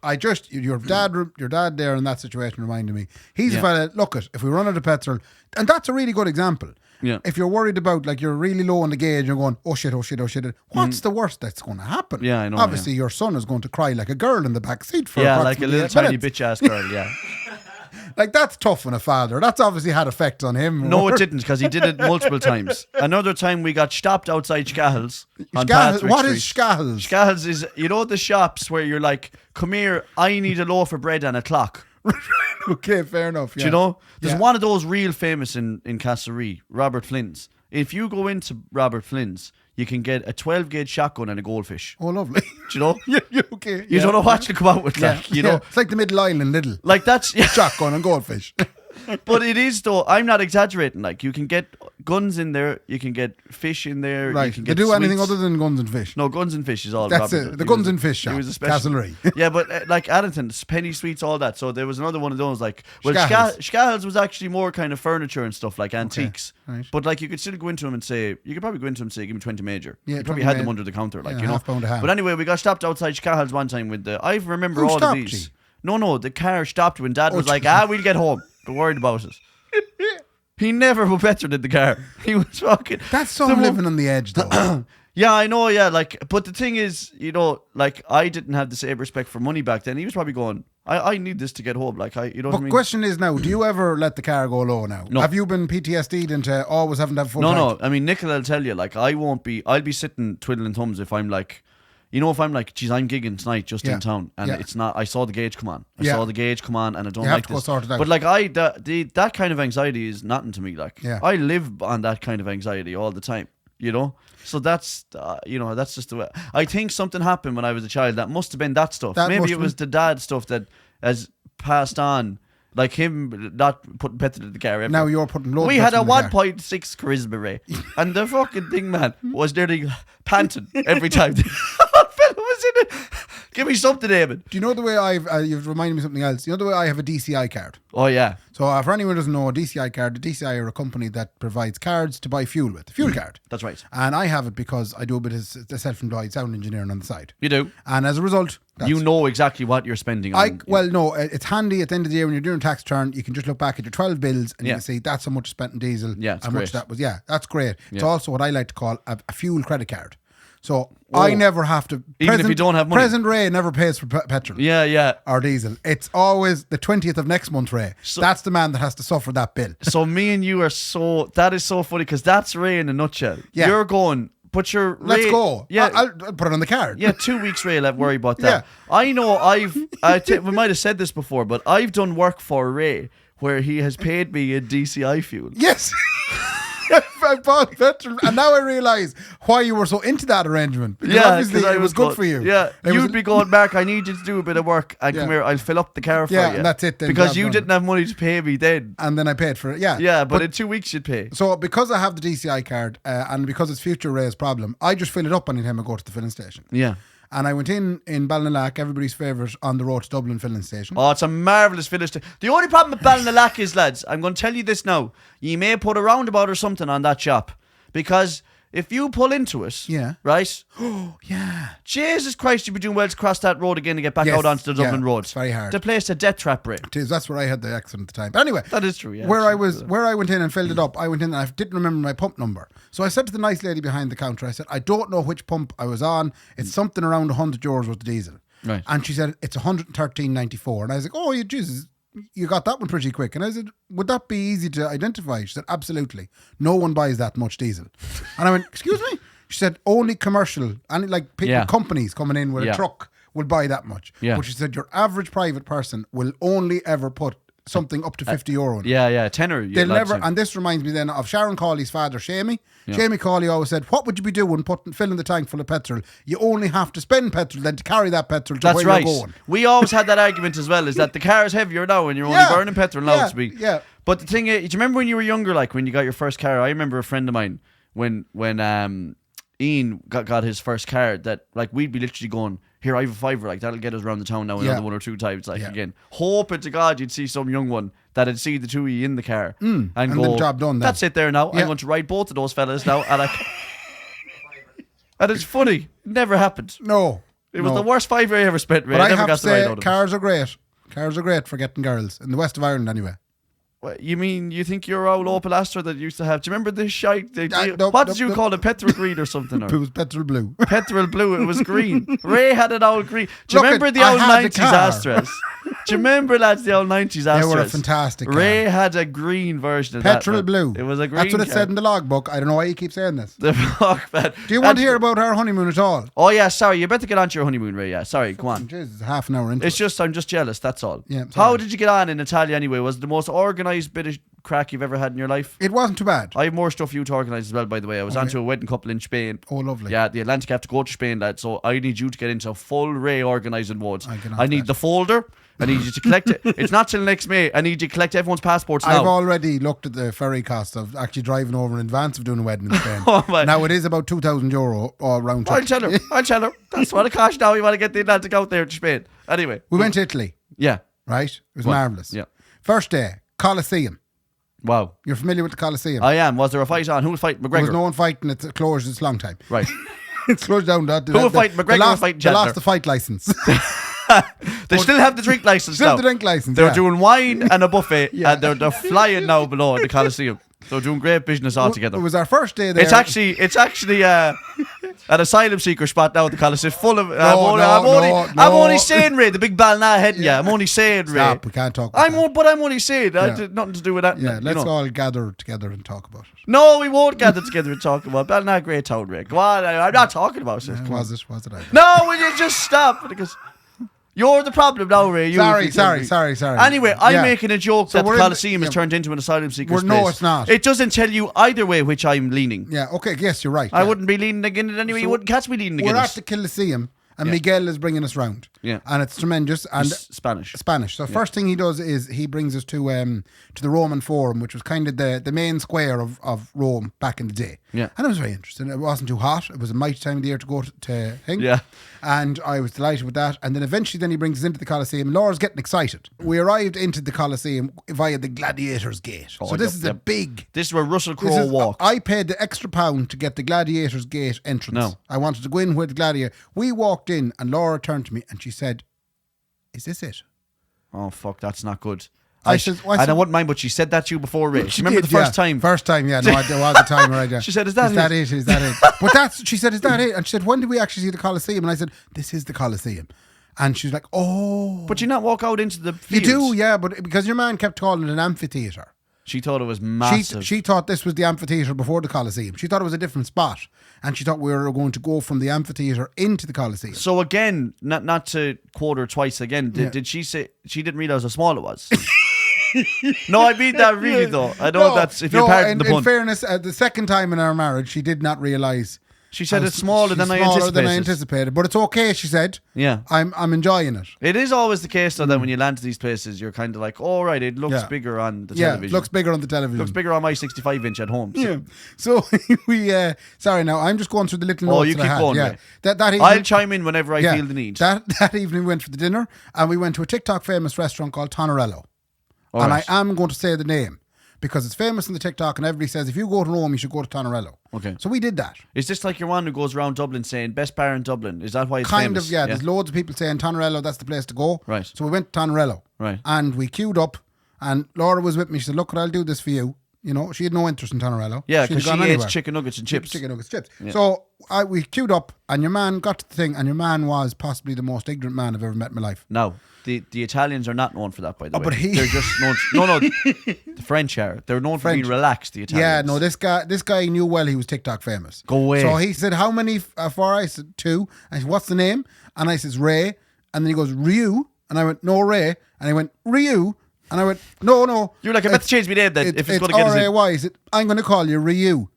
[SPEAKER 1] your dad there in that situation reminded me. He's a fella. Look, if we run out of petrol, and that's a really good example.
[SPEAKER 2] Yeah.
[SPEAKER 1] If you're worried about, like, you're really low on the gauge and you're going, oh shit, what's the worst that's going to happen?
[SPEAKER 2] Yeah, I know.
[SPEAKER 1] Obviously, your son is going to cry like a girl in the back seat for
[SPEAKER 2] like a little
[SPEAKER 1] 8
[SPEAKER 2] tiny
[SPEAKER 1] minutes.
[SPEAKER 2] bitch ass girl. Yeah.
[SPEAKER 1] Like, that's tough on a father. That's obviously had effect on him.
[SPEAKER 2] No, it didn't, because he did it multiple times. Another time we got stopped outside Schahels on Patrick
[SPEAKER 1] What
[SPEAKER 2] Street.
[SPEAKER 1] is Schahels?
[SPEAKER 2] Schahels is, the shops where you're like, come here, I need a loaf of bread and a clock.
[SPEAKER 1] Okay, fair enough. Yeah.
[SPEAKER 2] Do you know? There's
[SPEAKER 1] Yeah.
[SPEAKER 2] one of those real famous in Castlereagh, Robert Flynn's. If you go into Robert Flynn's, you can get a 12-gauge shotgun and a goldfish.
[SPEAKER 1] Oh, lovely.
[SPEAKER 2] Do you know?
[SPEAKER 1] Yeah, okay.
[SPEAKER 2] You don't know what to come out with, like, you know?
[SPEAKER 1] It's like the Middle Island Lidl.
[SPEAKER 2] Like, that's... Yeah.
[SPEAKER 1] Shotgun and goldfish.
[SPEAKER 2] But it is, though. I'm not exaggerating. Like, you can get guns in there. You can get fish in there.
[SPEAKER 1] Right.
[SPEAKER 2] You can
[SPEAKER 1] They
[SPEAKER 2] get
[SPEAKER 1] do anything
[SPEAKER 2] sweets.
[SPEAKER 1] other than guns and fish.
[SPEAKER 2] No, guns and fish is all.
[SPEAKER 1] That's
[SPEAKER 2] Robert.
[SPEAKER 1] it. The
[SPEAKER 2] He
[SPEAKER 1] guns
[SPEAKER 2] was-
[SPEAKER 1] and fish
[SPEAKER 2] he
[SPEAKER 1] shop.
[SPEAKER 2] was a special.
[SPEAKER 1] Castlereagh.
[SPEAKER 2] Yeah, but like Addington, penny sweets, all that. So there was another one of those. Like, well,
[SPEAKER 1] Schahels.
[SPEAKER 2] Schahels was actually more kind of furniture and stuff, like antiques.
[SPEAKER 1] right.
[SPEAKER 2] But like, you could still go into them and say, you could probably go into them and say, give me 20 major.
[SPEAKER 1] Yeah,
[SPEAKER 2] you probably
[SPEAKER 1] 20
[SPEAKER 2] had them
[SPEAKER 1] major.
[SPEAKER 2] under the counter, like,
[SPEAKER 1] Yeah,
[SPEAKER 2] you know.
[SPEAKER 1] half pound of ham.
[SPEAKER 2] But anyway, we got stopped outside Schahels one time with the. I remember
[SPEAKER 1] Who
[SPEAKER 2] all of
[SPEAKER 1] stopped
[SPEAKER 2] these.
[SPEAKER 1] you?
[SPEAKER 2] No, the car stopped when Dad was like,
[SPEAKER 1] Jesus.
[SPEAKER 2] we'll get home. Don't worry about it. He never put petrol in the car. He was fucking.
[SPEAKER 1] That's some living on the edge, though.
[SPEAKER 2] Yeah, I know, yeah, like, but the thing is, like, I didn't have the same respect for money back then. He was probably going, I need this to get home, like, you know what I
[SPEAKER 1] But
[SPEAKER 2] mean?
[SPEAKER 1] question is now, do you ever let the car go low now?
[SPEAKER 2] No.
[SPEAKER 1] Have you been PTSD'd into always having to have full tank?
[SPEAKER 2] No, I mean, Nicola will tell you, like, I'll be sitting twiddling thumbs if I'm like, if I'm like, geez, I'm gigging tonight just
[SPEAKER 1] Yeah.
[SPEAKER 2] in town, and
[SPEAKER 1] Yeah.
[SPEAKER 2] it's not, I saw the gauge come on. I
[SPEAKER 1] Yeah.
[SPEAKER 2] saw the gauge come on, and I don't
[SPEAKER 1] You have
[SPEAKER 2] like
[SPEAKER 1] to go
[SPEAKER 2] this.
[SPEAKER 1] sort it out.
[SPEAKER 2] But like, that kind of anxiety is nothing to me, like,
[SPEAKER 1] Yeah.
[SPEAKER 2] I live on that kind of anxiety all the time, you know? So that's, that's just the way. I think something happened when I was a child. That must have been that stuff.
[SPEAKER 1] That
[SPEAKER 2] Maybe
[SPEAKER 1] must
[SPEAKER 2] it
[SPEAKER 1] have
[SPEAKER 2] was the dad stuff that has passed on. Like him not putting petrol in the car ever.
[SPEAKER 1] Now you're putting loads
[SPEAKER 2] We
[SPEAKER 1] of
[SPEAKER 2] had a
[SPEAKER 1] petrol in the car.
[SPEAKER 2] 1.6 charisma rate, and the fucking thing, man, was nearly panting every time. The fella was in it. Give me something, David.
[SPEAKER 1] Do you know the way you've reminded me of something else? You know the way I have a DCI card?
[SPEAKER 2] Oh yeah,
[SPEAKER 1] So for anyone who doesn't know, a DCI card, the DCI are a company that provides cards to buy fuel with, the fuel card.
[SPEAKER 2] that's right.
[SPEAKER 1] And I have it because I do a bit of self-employed sound engineering on the side.
[SPEAKER 2] You do.
[SPEAKER 1] And as a result,
[SPEAKER 2] You know exactly what you're spending on.
[SPEAKER 1] No, it's handy at the end of the year when you're doing a tax return. You can just look back at your 12 bills and you
[SPEAKER 2] Yeah.
[SPEAKER 1] can see that's how much spent in diesel.
[SPEAKER 2] Yeah, it's
[SPEAKER 1] how much
[SPEAKER 2] great.
[SPEAKER 1] that was. Yeah, that's great. It's
[SPEAKER 2] Yeah.
[SPEAKER 1] also what I like to call a fuel credit card. So I never have to.
[SPEAKER 2] Even if you don't have money.
[SPEAKER 1] Present Ray never pays for petrol.
[SPEAKER 2] Yeah.
[SPEAKER 1] Or diesel. It's always the 20th of next month, Ray. That's the man that has to suffer that bill.
[SPEAKER 2] So me and you are that is so funny because that's Ray in a nutshell.
[SPEAKER 1] Yeah.
[SPEAKER 2] You're going, but you're
[SPEAKER 1] Let's
[SPEAKER 2] Ray,
[SPEAKER 1] go.
[SPEAKER 2] Yeah.
[SPEAKER 1] I'll put it on the card.
[SPEAKER 2] Yeah, 2 weeks, Ray. Let worry about that. I know. We might have said this before, but I've done work for Ray where he has paid me in DCI fuel.
[SPEAKER 1] Yes. I bought petrol, and now I realise why you were so into that arrangement. Because obviously
[SPEAKER 2] I
[SPEAKER 1] it was good for you.
[SPEAKER 2] Yeah,
[SPEAKER 1] It
[SPEAKER 2] you'd
[SPEAKER 1] was-
[SPEAKER 2] be going, Mark, I need you to do a bit of work, and
[SPEAKER 1] Yeah.
[SPEAKER 2] come here, I'll fill up the car for
[SPEAKER 1] Yeah,
[SPEAKER 2] you.
[SPEAKER 1] and that's it then,
[SPEAKER 2] Because
[SPEAKER 1] job
[SPEAKER 2] you
[SPEAKER 1] done.
[SPEAKER 2] didn't have money to pay me then.
[SPEAKER 1] And then I paid for it. Yeah.
[SPEAKER 2] Yeah, but in 2 weeks you'd pay.
[SPEAKER 1] So because I have the DCI card and because it's future Ray's problem, I just fill it up anytime I go to the filling station.
[SPEAKER 2] Yeah.
[SPEAKER 1] And I went in Ballinalack, everybody's favourite on the road to Dublin filling station.
[SPEAKER 2] Oh, it's a marvellous finish. The only problem with Ballinalack is, lads, I'm going to tell you this now. You may put a roundabout or something on that shop. Because if you pull into it,
[SPEAKER 1] Yeah.
[SPEAKER 2] right?
[SPEAKER 1] Yeah.
[SPEAKER 2] Jesus Christ, you'd be doing well to cross that road again to get back
[SPEAKER 1] Yes,
[SPEAKER 2] out onto the Dublin
[SPEAKER 1] yeah,
[SPEAKER 2] road.
[SPEAKER 1] it's very hard.
[SPEAKER 2] The place a death trap, Ray.
[SPEAKER 1] It is. That's where I had the accident at the time. But anyway,
[SPEAKER 2] That is true, yeah.
[SPEAKER 1] where I went in and filled it up, I went in and I didn't remember my pump number. So I said to the nice lady behind the counter, I said, I don't know which pump I was on. It's something around €100 worth of diesel.
[SPEAKER 2] Right.
[SPEAKER 1] And she said, it's 113.94. And I was like, oh, Jesus, you got that one pretty quick. And I said, would that be easy to identify? She said, absolutely. No one buys that much diesel. And I went, excuse me? She said, only commercial, and like people,
[SPEAKER 2] Yeah.
[SPEAKER 1] companies coming in with
[SPEAKER 2] Yeah.
[SPEAKER 1] a truck will buy that much.
[SPEAKER 2] Yeah.
[SPEAKER 1] But she said, your average private person will only ever put something up to €50 in it.
[SPEAKER 2] Yeah, tenner.
[SPEAKER 1] They'll never, and this reminds me then of Sharon Cawley's father, Shamey. Shamey Cawley always said, what would you be doing filling the tank full of petrol? You only have to spend petrol then to carry that petrol to
[SPEAKER 2] That's
[SPEAKER 1] where
[SPEAKER 2] right.
[SPEAKER 1] you're going.
[SPEAKER 2] We always had that argument as well, is that the car is heavier now and you're only
[SPEAKER 1] Yeah.
[SPEAKER 2] burning petrol now.
[SPEAKER 1] Yeah,
[SPEAKER 2] To be.
[SPEAKER 1] yeah.
[SPEAKER 2] But the thing is, do you remember when you were younger, like when you got your first car? I remember a friend of mine when Ian got his first car, that like we'd be literally going, here, I have a fiver, like that'll get us around the town now another 1 or 2 times, like again. Hoping to God you'd see some young one that'd see the two of you in the car and go,
[SPEAKER 1] the job done then.
[SPEAKER 2] that's it there now. I'm going to ride both of those fellas now. And it's funny. It never happened.
[SPEAKER 1] No.
[SPEAKER 2] It was the worst fiver I ever spent, Ray.
[SPEAKER 1] But
[SPEAKER 2] I
[SPEAKER 1] I
[SPEAKER 2] never
[SPEAKER 1] have
[SPEAKER 2] got
[SPEAKER 1] to
[SPEAKER 2] the ride
[SPEAKER 1] say,
[SPEAKER 2] out of it.
[SPEAKER 1] cars are great. Cars are great for getting girls. In the west of Ireland, anyway.
[SPEAKER 2] What, you mean you think your old Opel Astra that you used to have? Do you remember this shite?
[SPEAKER 1] No,
[SPEAKER 2] what did you call it? Petrol green or something? Or?
[SPEAKER 1] It was petrol blue.
[SPEAKER 2] Petrol blue. It was green. Ray had an old green. Do you
[SPEAKER 1] Look,
[SPEAKER 2] remember the
[SPEAKER 1] I
[SPEAKER 2] old
[SPEAKER 1] had the
[SPEAKER 2] 90s
[SPEAKER 1] car.
[SPEAKER 2] Astras? Do you remember, lads, the old 90s Astras?
[SPEAKER 1] They were a fantastic car.
[SPEAKER 2] Ray had a green version of
[SPEAKER 1] Petrol
[SPEAKER 2] that.
[SPEAKER 1] blue.
[SPEAKER 2] It was a green.
[SPEAKER 1] That's what it
[SPEAKER 2] car.
[SPEAKER 1] said in the logbook. I don't know why you keep saying this.
[SPEAKER 2] The fuck, man.
[SPEAKER 1] Do you want to hear about our honeymoon at all?
[SPEAKER 2] Oh, yeah, sorry. You better get on to your honeymoon, Ray. Yeah, sorry. Go on.
[SPEAKER 1] Jesus, half an hour into
[SPEAKER 2] It's
[SPEAKER 1] it.
[SPEAKER 2] just, I'm just jealous, that's all.
[SPEAKER 1] Yeah,
[SPEAKER 2] How
[SPEAKER 1] sorry.
[SPEAKER 2] did you get on in Italia anyway? Was it the most organised bit of crack you've ever had in your life?
[SPEAKER 1] It wasn't too bad.
[SPEAKER 2] I have more stuff for you to organise as well, by the way. I was onto a wedding couple in Spain.
[SPEAKER 1] Oh, lovely.
[SPEAKER 2] Yeah, the Atlantic have to go to Spain, lad. So I need you to get into full Ray organising mode.
[SPEAKER 1] get on
[SPEAKER 2] I need
[SPEAKER 1] that.
[SPEAKER 2] the folder. I need you to collect it. It's not till next May. I need you to collect everyone's passports now.
[SPEAKER 1] I've already looked at the ferry cost of actually driving over in advance of doing a wedding in Spain.
[SPEAKER 2] Oh, man.
[SPEAKER 1] Now it is about €2,000 all round trip.
[SPEAKER 2] I'll tell her. That's what it costs now. You want to get the Atlantic out there to Spain. Anyway.
[SPEAKER 1] We went to Italy,
[SPEAKER 2] Yeah.
[SPEAKER 1] right? It was
[SPEAKER 2] Well,
[SPEAKER 1] marvellous.
[SPEAKER 2] yeah.
[SPEAKER 1] First day, Colosseum.
[SPEAKER 2] Wow.
[SPEAKER 1] You're familiar with the Colosseum?
[SPEAKER 2] I am. Was there a fight on? Who was fighting
[SPEAKER 1] There was
[SPEAKER 2] McGregor?
[SPEAKER 1] no one fighting. It's closed. It's a long time.
[SPEAKER 2] Right.
[SPEAKER 1] It's closed down. Who
[SPEAKER 2] will fight McGregor or fight
[SPEAKER 1] They
[SPEAKER 2] Chandler?
[SPEAKER 1] lost the fight license.
[SPEAKER 2] They still have the drink license
[SPEAKER 1] Still
[SPEAKER 2] now.
[SPEAKER 1] the drink license,
[SPEAKER 2] They're
[SPEAKER 1] yeah.
[SPEAKER 2] doing wine and a buffet, and they're flying now below in the Coliseum. They're doing great business altogether.
[SPEAKER 1] It was our first day there.
[SPEAKER 2] It's actually an asylum seeker spot now at the Coliseum, full of. I'm only saying, Ray, the big Balna head. Yeah, I'm only saying, Ray.
[SPEAKER 1] Stop. We can't talk about that.
[SPEAKER 2] But I'm only saying. I
[SPEAKER 1] Yeah.
[SPEAKER 2] did nothing to do with that.
[SPEAKER 1] Yeah,
[SPEAKER 2] you
[SPEAKER 1] let's
[SPEAKER 2] know.
[SPEAKER 1] all gather together and talk about it.
[SPEAKER 2] No, we won't gather together and talk about Balna Great Town, Ray. Go on, I'm not talking about it. Come on.
[SPEAKER 1] Was it? I?
[SPEAKER 2] No, will you just stop? Because you're the problem now, Ray.
[SPEAKER 1] Sorry.
[SPEAKER 2] Anyway, I'm
[SPEAKER 1] Yeah.
[SPEAKER 2] making a joke
[SPEAKER 1] So
[SPEAKER 2] that the
[SPEAKER 1] we're in the-
[SPEAKER 2] Coliseum is turned into an asylum seeker's
[SPEAKER 1] No,
[SPEAKER 2] place.
[SPEAKER 1] it's not.
[SPEAKER 2] It doesn't tell you either way which I'm leaning.
[SPEAKER 1] Yeah, okay, yes, you're right.
[SPEAKER 2] I
[SPEAKER 1] yeah.
[SPEAKER 2] wouldn't be leaning against it anyway. You wouldn't catch me leaning
[SPEAKER 1] We're
[SPEAKER 2] against
[SPEAKER 1] at
[SPEAKER 2] it.
[SPEAKER 1] the Colosseum, and
[SPEAKER 2] Yeah.
[SPEAKER 1] Miguel is bringing us round.
[SPEAKER 2] Yeah.
[SPEAKER 1] And it's tremendous. And
[SPEAKER 2] Spanish.
[SPEAKER 1] Spanish. So first thing he does is he brings us to the Roman Forum, which was kind of the main square of Rome back in the day.
[SPEAKER 2] Yeah.
[SPEAKER 1] And it was very interesting. It wasn't too hot. It was a mighty time of the year to go to thing.
[SPEAKER 2] Yeah.
[SPEAKER 1] And I was delighted with that. And then eventually he brings us into the Colosseum. Laura's getting excited. We arrived into the Colosseum via the Gladiators Gate.
[SPEAKER 2] Oh,
[SPEAKER 1] so this
[SPEAKER 2] yep,
[SPEAKER 1] is a
[SPEAKER 2] yep.
[SPEAKER 1] big...
[SPEAKER 2] This is where Russell
[SPEAKER 1] This
[SPEAKER 2] Crowe
[SPEAKER 1] is-
[SPEAKER 2] walked.
[SPEAKER 1] I paid the extra £1 to get the Gladiators Gate entrance.
[SPEAKER 2] No.
[SPEAKER 1] I wanted to go in with the Gladiator. We walked in and Laura turned to me and she said, "Is this it?"
[SPEAKER 2] Oh, fuck, that's not good.
[SPEAKER 1] I
[SPEAKER 2] I
[SPEAKER 1] said-
[SPEAKER 2] I wouldn't mind, but she said that to you before, Ray.
[SPEAKER 1] She
[SPEAKER 2] Remember
[SPEAKER 1] did,
[SPEAKER 2] the first
[SPEAKER 1] yeah.
[SPEAKER 2] time?
[SPEAKER 1] First time, yeah. No, there was a time right there.
[SPEAKER 2] She said, "Is that it?"
[SPEAKER 1] it? Is that it? But she said, "Is that it?" And she said, "When did we actually see the Colosseum?" And I said, "This is the Colosseum." And she's like, "Oh."
[SPEAKER 2] But you not walk out into the
[SPEAKER 1] You
[SPEAKER 2] fields.
[SPEAKER 1] do, yeah, but because your man kept calling it an amphitheatre.
[SPEAKER 2] She thought it was massive.
[SPEAKER 1] She thought this was the amphitheatre before the Colosseum. She thought it was a different spot. And she thought we were going to go from the amphitheatre into the Colosseum.
[SPEAKER 2] So again, not to quote her twice again, did she say she didn't realise how small it was? No, I mean that really though. I know that's if you're pardon the
[SPEAKER 1] in
[SPEAKER 2] pun.
[SPEAKER 1] fairness, the second time in our marriage, she did not realise.
[SPEAKER 2] She said
[SPEAKER 1] how
[SPEAKER 2] it's smaller
[SPEAKER 1] she's
[SPEAKER 2] than I
[SPEAKER 1] smaller than I
[SPEAKER 2] anticipated.
[SPEAKER 1] anticipated. But it's okay, she said.
[SPEAKER 2] Yeah.
[SPEAKER 1] I'm enjoying it.
[SPEAKER 2] It is always the case though that when you land to these places, you're kind of like, oh right, it looks
[SPEAKER 1] Yeah.
[SPEAKER 2] bigger on the
[SPEAKER 1] Yeah,
[SPEAKER 2] television.
[SPEAKER 1] it looks bigger on the television.
[SPEAKER 2] Looks bigger on my 65-inch at home.
[SPEAKER 1] Yeah. So we sorry now, I'm just going through the little
[SPEAKER 2] Oh,
[SPEAKER 1] notes
[SPEAKER 2] you
[SPEAKER 1] that
[SPEAKER 2] keep
[SPEAKER 1] I had.
[SPEAKER 2] going,
[SPEAKER 1] Yeah.
[SPEAKER 2] mate.
[SPEAKER 1] That evening,
[SPEAKER 2] I'll chime in whenever I
[SPEAKER 1] yeah,
[SPEAKER 2] feel the need.
[SPEAKER 1] That evening we went for the dinner and we went to a TikTok famous restaurant called Tonorello.
[SPEAKER 2] All
[SPEAKER 1] and
[SPEAKER 2] right.
[SPEAKER 1] I am going to say the name because it's famous in the TikTok and everybody says if you go to Rome you should go to Tonorello.
[SPEAKER 2] Okay.
[SPEAKER 1] So we did that.
[SPEAKER 2] Is this like your one who goes around Dublin saying best bar in Dublin? Is that why it's
[SPEAKER 1] Kind
[SPEAKER 2] famous?
[SPEAKER 1] of, yeah. There's loads of people saying Tonorello, that's the place to go.
[SPEAKER 2] Right.
[SPEAKER 1] So we went to Tonorello.
[SPEAKER 2] Right.
[SPEAKER 1] And we queued up and Laura was with me. She said, "Look, I'll do this for you." You know, she had no interest in Tonorello.
[SPEAKER 2] Yeah,
[SPEAKER 1] She'd
[SPEAKER 2] because she
[SPEAKER 1] gone
[SPEAKER 2] ate
[SPEAKER 1] anywhere.
[SPEAKER 2] chicken nuggets and chips.
[SPEAKER 1] Chicken nuggets, chips. So we queued up and your man got to the thing and your man was possibly the most ignorant man I've ever met in my life.
[SPEAKER 2] Now, the Italians are not known for that, by the way.
[SPEAKER 1] but
[SPEAKER 2] They're just known. No, the French are. They're known for being relaxed. The Italians.
[SPEAKER 1] Yeah, no, this guy knew well he was TikTok famous.
[SPEAKER 2] Go away.
[SPEAKER 1] So he said, "How many for?" I said, 2. And he said, "What's the name?" And I says, "Ray." And then he goes, "Ryu." And I went, "No, Ray." And he went, "Ryu." And I went, "No."
[SPEAKER 2] You're like, I better change my name then if it's going to get us in.
[SPEAKER 1] R-A-Y. He said, "I'm going to call you Ryu."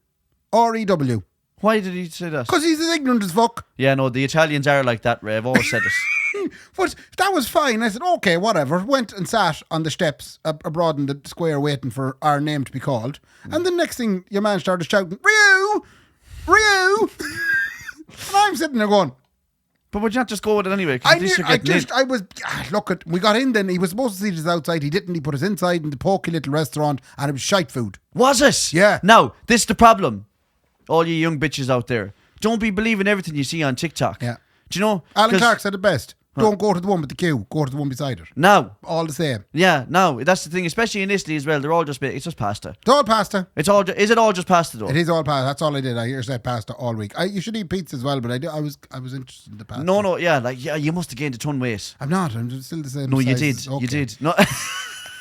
[SPEAKER 1] R-E-W.
[SPEAKER 2] Why did he say that?
[SPEAKER 1] Because he's as ignorant as fuck.
[SPEAKER 2] Yeah, no, the Italians are like that, Ray. I've always said it.
[SPEAKER 1] But that was fine. I said, "Okay, whatever." Went and sat on the steps abroad in the square waiting for our name to be called. And the next thing, your man started shouting, "Ryu! Ryu! And I'm sitting there going,
[SPEAKER 2] But would you not just go with it anyway? 'Cause at least you're getting in.
[SPEAKER 1] look, we got in then. He was supposed to seat us outside. He didn't. He put us inside in the pokey little restaurant and it was shite food.
[SPEAKER 2] Was it?
[SPEAKER 1] Yeah.
[SPEAKER 2] Now, this is the problem. All you young bitches out there. Don't be believing everything you see on TikTok.
[SPEAKER 1] Yeah.
[SPEAKER 2] Do you know?
[SPEAKER 1] Alan
[SPEAKER 2] 'Cause
[SPEAKER 1] Clark said it best. Don't go to the one with the queue. Go to the one beside it.
[SPEAKER 2] Now.
[SPEAKER 1] All the same.
[SPEAKER 2] Yeah, no, that's the thing, especially in Italy as well. They're all just, it's just pasta.
[SPEAKER 1] It's all pasta.
[SPEAKER 2] It's all, is it all just pasta though?
[SPEAKER 1] It is all pasta. That's all I did. I hear said pasta all week. You should eat pizza as well, but I was interested in the pasta.
[SPEAKER 2] No, yeah, you must have gained a ton of weight.
[SPEAKER 1] I'm not. I'm still the same.
[SPEAKER 2] No, you
[SPEAKER 1] size.
[SPEAKER 2] did.
[SPEAKER 1] Okay.
[SPEAKER 2] You did. No.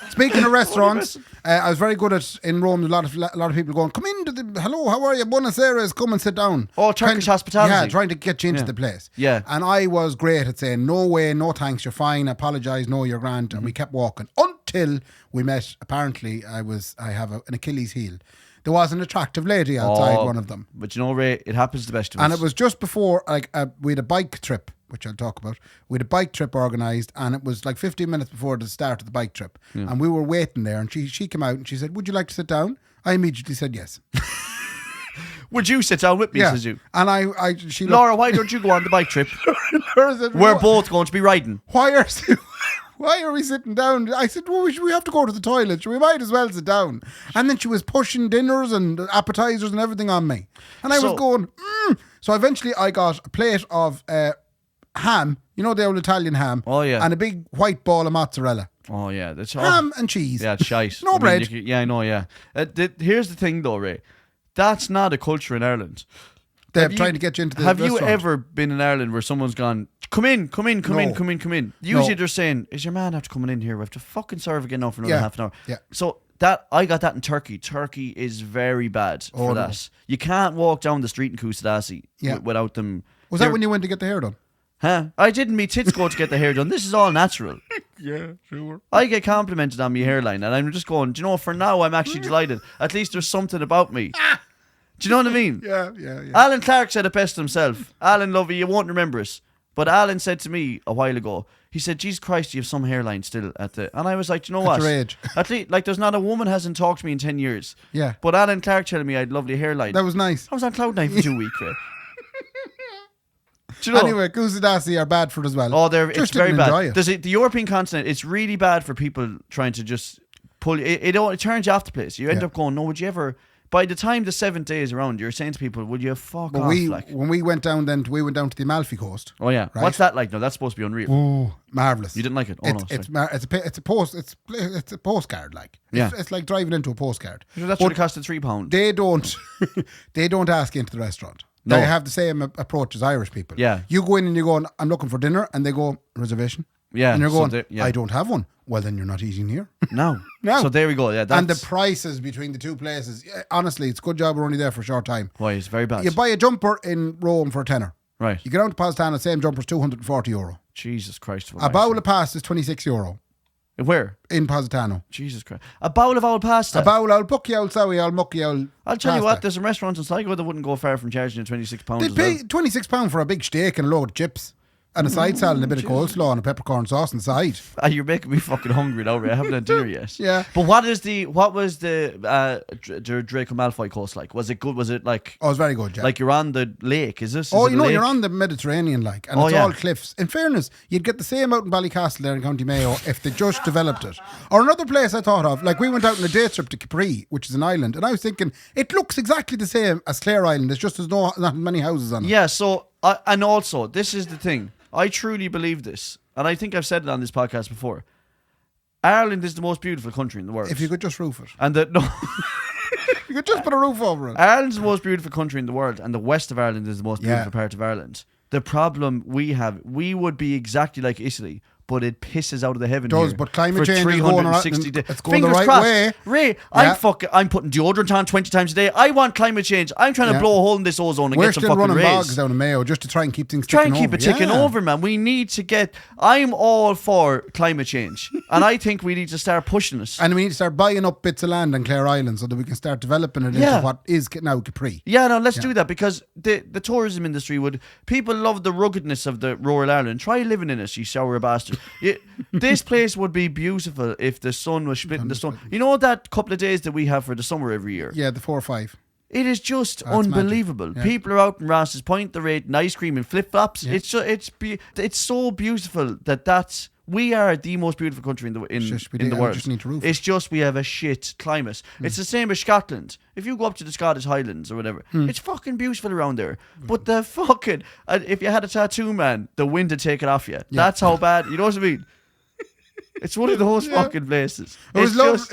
[SPEAKER 1] Speaking of restaurants, I was very good at in Rome. A lot of people going, come into the hello, how are you? Buenos Aires, come and sit down.
[SPEAKER 2] Oh, Turkish hospitality.
[SPEAKER 1] Yeah, trying to get you into the place.
[SPEAKER 2] Yeah.
[SPEAKER 1] And I was great at saying, no way, no thanks, you're fine. I apologise, no, you're grand. And we kept walking until we met. Apparently, I have an Achilles heel. There was an attractive lady outside one of them.
[SPEAKER 2] But you know, Ray, it happens to the best of us.
[SPEAKER 1] And it was just before, we had a bike trip, which I'll talk about. We had a bike trip organised, and it was like 15 minutes before the start of the bike trip. And we were waiting there, and she came out and she said, would you like to sit down? I immediately said yes.
[SPEAKER 2] Would you sit down with me, says you?
[SPEAKER 1] And she looked,
[SPEAKER 2] Laura, why don't you go on the bike trip?
[SPEAKER 1] Laura said,
[SPEAKER 2] We're both going to be riding.
[SPEAKER 1] Why are we sitting down? I said, well, we have to go to the toilet. We might as well sit down. And then she was pushing dinners and appetizers and everything on me. And I was going, So eventually I got a plate of ham, you know, the old Italian ham.
[SPEAKER 2] Oh, yeah.
[SPEAKER 1] And a big white ball of mozzarella.
[SPEAKER 2] Oh, yeah. That's
[SPEAKER 1] Ham and cheese.
[SPEAKER 2] Yeah, it's shite.
[SPEAKER 1] No bread.
[SPEAKER 2] Yeah, I know, yeah. Here's the thing, though, Ray. That's not a culture in Ireland.
[SPEAKER 1] They're trying to get you into the
[SPEAKER 2] Have
[SPEAKER 1] restaurant.
[SPEAKER 2] you ever been in Ireland where someone's gone, come in? Usually they're saying, is your man after coming in here? We have to fucking serve again now for another half an hour.
[SPEAKER 1] Yeah.
[SPEAKER 2] So I got that in Turkey. Turkey is very bad for that.
[SPEAKER 1] No.
[SPEAKER 2] You can't walk down the street in Kusadasi without them.
[SPEAKER 1] Was that when you went to get the hair done?
[SPEAKER 2] Huh? I didn't. Me tits go to get the hair done. This is all natural.
[SPEAKER 1] Yeah, sure.
[SPEAKER 2] I get complimented on my hairline, and I'm just going, do you know, for now, I'm actually delighted. At least there's something about me. Do you know what I mean?
[SPEAKER 1] Yeah.
[SPEAKER 2] Alan Clark said it best himself. Alan, lovey, you won't remember it. But Alan said to me a while ago, he said, Jesus Christ, you have some hairline still at the... And I was like, do you know what?
[SPEAKER 1] At your age.
[SPEAKER 2] At least, like, there's not a woman hasn't talked to me in 10 years.
[SPEAKER 1] Yeah.
[SPEAKER 2] But Alan Clark telling me I had lovely hairline.
[SPEAKER 1] That was nice.
[SPEAKER 2] I was on cloud nine for 2 weeks, Ray. Do you know?
[SPEAKER 1] Anyway, Kusadasi are bad for it as well.
[SPEAKER 2] Oh, it's
[SPEAKER 1] Just
[SPEAKER 2] very
[SPEAKER 1] didn't
[SPEAKER 2] bad.
[SPEAKER 1] enjoy it.
[SPEAKER 2] The European continent, it's really bad for people trying to just pull... It turns you off the place. You end up going, no, would you ever... By the time the 7th day is around, you're saying to people, "Would you fuck off?"
[SPEAKER 1] When we went down, we went down to the Amalfi Coast.
[SPEAKER 2] Oh yeah,
[SPEAKER 1] right?
[SPEAKER 2] What's that like? No, that's supposed to be unreal.
[SPEAKER 1] Oh, marvelous!
[SPEAKER 2] You didn't like it? Oh no,
[SPEAKER 1] it's a postcard. Like it's like driving into a postcard.
[SPEAKER 2] That's what it cost £3.
[SPEAKER 1] They don't ask you into the restaurant.
[SPEAKER 2] No.
[SPEAKER 1] They have the same approach as Irish people.
[SPEAKER 2] Yeah,
[SPEAKER 1] you go in and you go, "I'm looking for dinner," and they go, "Reservation."
[SPEAKER 2] Yeah,
[SPEAKER 1] and you're going, "I don't have one." Well, then you're not eating here.
[SPEAKER 2] No. So there we go. Yeah,
[SPEAKER 1] and the prices between the two places, honestly, it's a good job we're only there for a short time.
[SPEAKER 2] Why? It's very bad.
[SPEAKER 1] You buy a jumper in Rome for a tenner.
[SPEAKER 2] Right.
[SPEAKER 1] You get down to Positano, same jumper's €240.
[SPEAKER 2] Jesus Christ.
[SPEAKER 1] A bowl of pasta is €26.
[SPEAKER 2] Where?
[SPEAKER 1] In Positano.
[SPEAKER 2] Jesus Christ. A bowl of old pasta?
[SPEAKER 1] A bowl, I'll book you out, sorry, I'll muck you out.
[SPEAKER 2] I'll tell you what, there's some restaurants in Sligo that wouldn't go far from charging you £26.
[SPEAKER 1] They pay £26 for a big steak and a load of chips. And a side salad and a bit of coleslaw and a peppercorn sauce on the side.
[SPEAKER 2] You're making me fucking hungry now, Ray. I haven't had dinner yet.
[SPEAKER 1] Yeah.
[SPEAKER 2] But what was the Draco Malfoy coast like? Was it good? Was it like...
[SPEAKER 1] Oh, it was very good, yeah.
[SPEAKER 2] Like you're on the lake, is this?
[SPEAKER 1] You're on the Mediterranean, like. And it's all cliffs. In fairness, you'd get the same out in Ballycastle there in County Mayo if they just developed it. Or another place I thought of, like we went out on a day trip to Capri, which is an island, and I was thinking, it looks exactly the same as Clare Island. It's just there's not many houses on it.
[SPEAKER 2] Yeah, so... and also, this is the thing. I truly believe this, and I think I've said it on this podcast before. Ireland is the most beautiful country in the world.
[SPEAKER 1] If you could just roof it.
[SPEAKER 2] And
[SPEAKER 1] you could just put a roof over it.
[SPEAKER 2] Ireland's the most beautiful country in the world, and the west of Ireland is the most beautiful part of Ireland. The problem we have, we would be exactly like Italy, but it pisses out of the heaven.
[SPEAKER 1] It does,
[SPEAKER 2] here
[SPEAKER 1] but climate
[SPEAKER 2] for
[SPEAKER 1] change is
[SPEAKER 2] 360 days.
[SPEAKER 1] It's going the
[SPEAKER 2] Fingers
[SPEAKER 1] right
[SPEAKER 2] crossed.
[SPEAKER 1] way.
[SPEAKER 2] Ray, I'm putting deodorant on 20 times a day. I want climate change. I'm trying to blow a hole in this ozone and
[SPEAKER 1] We're
[SPEAKER 2] get some
[SPEAKER 1] still
[SPEAKER 2] fucking
[SPEAKER 1] running
[SPEAKER 2] rays.
[SPEAKER 1] bogs down in Mayo just to try and keep things
[SPEAKER 2] Try
[SPEAKER 1] ticking
[SPEAKER 2] and keep
[SPEAKER 1] over.
[SPEAKER 2] it ticking over, man. We need to get... I'm all for climate change. And I think we need to start pushing it.
[SPEAKER 1] And we need to start buying up bits of land on Clare Island so that we can start developing it into what is now Capri.
[SPEAKER 2] Yeah, no, let's do that, because the tourism industry would... People love the ruggedness of the rural Ireland. Try living in it, you sour bastard. This place would be beautiful if the sun was splitting the sun. You know that couple of days that we have for the summer every year?
[SPEAKER 1] Yeah, the 4 or 5.
[SPEAKER 2] It is just
[SPEAKER 1] That's
[SPEAKER 2] unbelievable.
[SPEAKER 1] magic. Yeah.
[SPEAKER 2] People are out in Ross's Point. They're eating ice cream and flip flops.
[SPEAKER 1] Yeah.
[SPEAKER 2] It's so beautiful that's we are the most beautiful country in the world.
[SPEAKER 1] Just need to roof
[SPEAKER 2] It's just we have a shit climate. It's the same as Scotland. If you go up to the Scottish Highlands or whatever, it's fucking beautiful around there. But the fucking if you had a tattoo, man, the wind would take it off you. That's how bad. You know what I mean? It's one of those fucking places.
[SPEAKER 1] It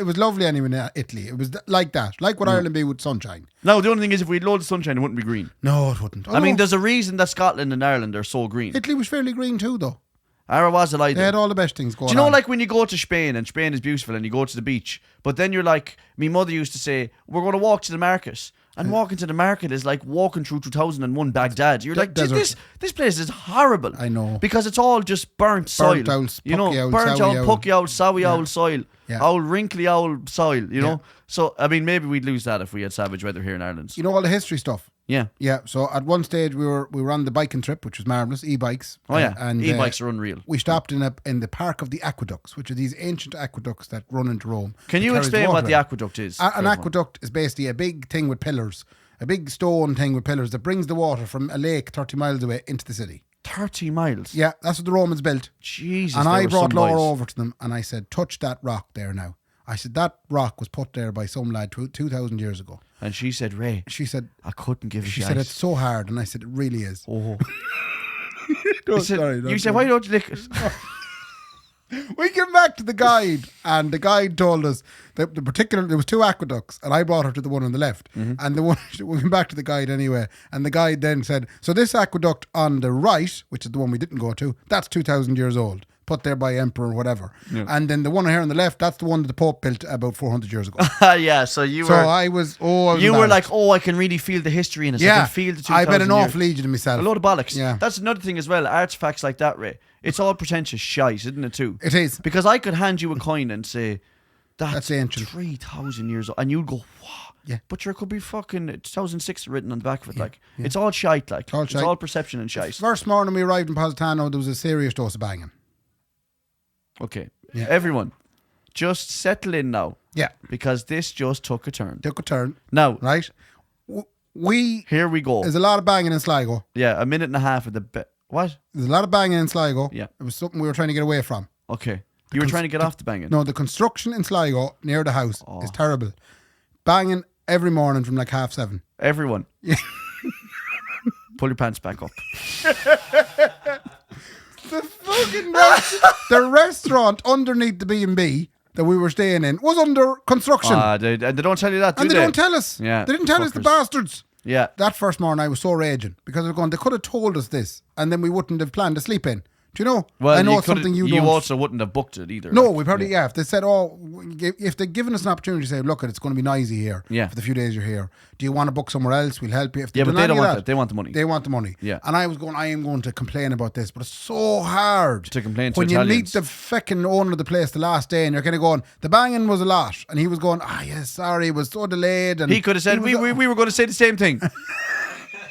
[SPEAKER 1] was lovely anyway in Italy. It was like that. Like what Ireland be with sunshine.
[SPEAKER 2] Now, the only thing is if we had loads of sunshine, it wouldn't be green.
[SPEAKER 1] No, it wouldn't.
[SPEAKER 2] I mean, there's a reason that Scotland and Ireland are so green.
[SPEAKER 1] Italy was fairly green too, though.
[SPEAKER 2] Or was it like
[SPEAKER 1] They had all the best things going on.
[SPEAKER 2] Do you know, like when you go to Spain and Spain is beautiful and you go to the beach, but then you're like, my mother used to say, we're going to walk to the market. And walking to the market is like walking through 2001 Baghdad. You're like, this place is horrible.
[SPEAKER 1] I know.
[SPEAKER 2] Because it's all just burnt soil.
[SPEAKER 1] Burnt out,
[SPEAKER 2] you know,
[SPEAKER 1] pucky old,
[SPEAKER 2] burnt
[SPEAKER 1] sowy
[SPEAKER 2] out, pucky old, sowy old soil.
[SPEAKER 1] Yeah.
[SPEAKER 2] Old, wrinkly old soil, you know. So, I mean, maybe we'd lose that if we had savage weather here in Ireland.
[SPEAKER 1] You know all the history stuff.
[SPEAKER 2] Yeah.
[SPEAKER 1] Yeah. So at one stage we were on the biking trip, which was marvelous. E-bikes.
[SPEAKER 2] Oh yeah.
[SPEAKER 1] And
[SPEAKER 2] E-bikes are unreal.
[SPEAKER 1] We stopped in the Park of the Aqueducts, which are these ancient aqueducts that run into Rome.
[SPEAKER 2] Can you explain what the aqueduct is?
[SPEAKER 1] An aqueduct is basically a big thing with pillars, a big stone thing with pillars that brings the water from a lake 30 miles away into the city.
[SPEAKER 2] 30 miles?
[SPEAKER 1] Yeah, that's what the Romans built.
[SPEAKER 2] Jesus.
[SPEAKER 1] And I brought Laura over to them and I said, touch that rock there now. I said, that rock was put there by some lad 2,000 years ago.
[SPEAKER 2] And she said, Ray,
[SPEAKER 1] she said,
[SPEAKER 2] I couldn't give a
[SPEAKER 1] she
[SPEAKER 2] shit.
[SPEAKER 1] said, it's so hard. And I said, it really is.
[SPEAKER 2] Oh.
[SPEAKER 1] You
[SPEAKER 2] said, why don't you lick it?
[SPEAKER 1] We came back to the guide, and the guide told us that there was two aqueducts, and I brought her to the one on the left. And the one we came back to the guide anyway, and the guide then said, so this aqueduct on the right, which is the one we didn't go to, that's 2,000 years old, put there by emperor or whatever. Yeah. And then the one here on the left, that's the one that the Pope built about 400 years ago.
[SPEAKER 2] Yeah, so you were.
[SPEAKER 1] So I was
[SPEAKER 2] like, I can really feel the history in it.
[SPEAKER 1] Yeah,
[SPEAKER 2] I can feel the 2,000
[SPEAKER 1] I bet an
[SPEAKER 2] years.
[SPEAKER 1] awful legion of myself.
[SPEAKER 2] A load of bollocks.
[SPEAKER 1] Yeah.
[SPEAKER 2] That's another thing as well. Artifacts like that, Ray. It's all pretentious shite, isn't it too?
[SPEAKER 1] It is.
[SPEAKER 2] Because I could hand you a coin and say, that's
[SPEAKER 1] ancient.
[SPEAKER 2] 3,000 years old. And you'd go, what?
[SPEAKER 1] Yeah.
[SPEAKER 2] But there could be fucking 2006 written on the back of it. Like, it's all shite. Like, it's all perception and shite.
[SPEAKER 1] The first morning we arrived in Positano, there was a serious dose of banging.
[SPEAKER 2] Okay. Yeah. Everyone, just settle in now.
[SPEAKER 1] Yeah.
[SPEAKER 2] Because this just took a turn.
[SPEAKER 1] Now. Right?
[SPEAKER 2] Here we go.
[SPEAKER 1] There's a lot of banging in Sligo.
[SPEAKER 2] Yeah, a minute and a half of the... What?
[SPEAKER 1] There's a lot of banging in Sligo.
[SPEAKER 2] Yeah.
[SPEAKER 1] It was something we were trying to get away from.
[SPEAKER 2] Okay. You were trying to get off the banging?
[SPEAKER 1] No, the construction in Sligo near the house is terrible. Banging every morning from like 7:30.
[SPEAKER 2] Everyone. Yeah. Pull your pants back up.
[SPEAKER 1] The restaurant underneath the B&B that we were staying in was under construction.
[SPEAKER 2] They don't tell you that, do
[SPEAKER 1] and
[SPEAKER 2] they?
[SPEAKER 1] They don't tell us.
[SPEAKER 2] Yeah,
[SPEAKER 1] they didn't tell us, the bastards.
[SPEAKER 2] Yeah.
[SPEAKER 1] That first morning I was so raging because I was going, they could have told us this and then we wouldn't have planned to sleep in. Do you know?
[SPEAKER 2] Well,
[SPEAKER 1] I know it's something you don't.
[SPEAKER 2] You also wouldn't have booked it either.
[SPEAKER 1] No, we've heard it. Yeah, if they said, if they'd given us an opportunity to say, look, it's going to be noisy here for the few days you're here. Do you want to book somewhere else? We'll help you. If
[SPEAKER 2] but they don't want that. They want the money.
[SPEAKER 1] They want the money.
[SPEAKER 2] Yeah.
[SPEAKER 1] And I was going, I am going to complain about this, but it's so hard
[SPEAKER 2] to complain to
[SPEAKER 1] when
[SPEAKER 2] Italians.
[SPEAKER 1] you meet the fucking owner of the place the last day, and you're kind of going, the banging was a lot, and he was going, yes, sorry, it was so delayed. And
[SPEAKER 2] he could have said, we were going to say the same thing.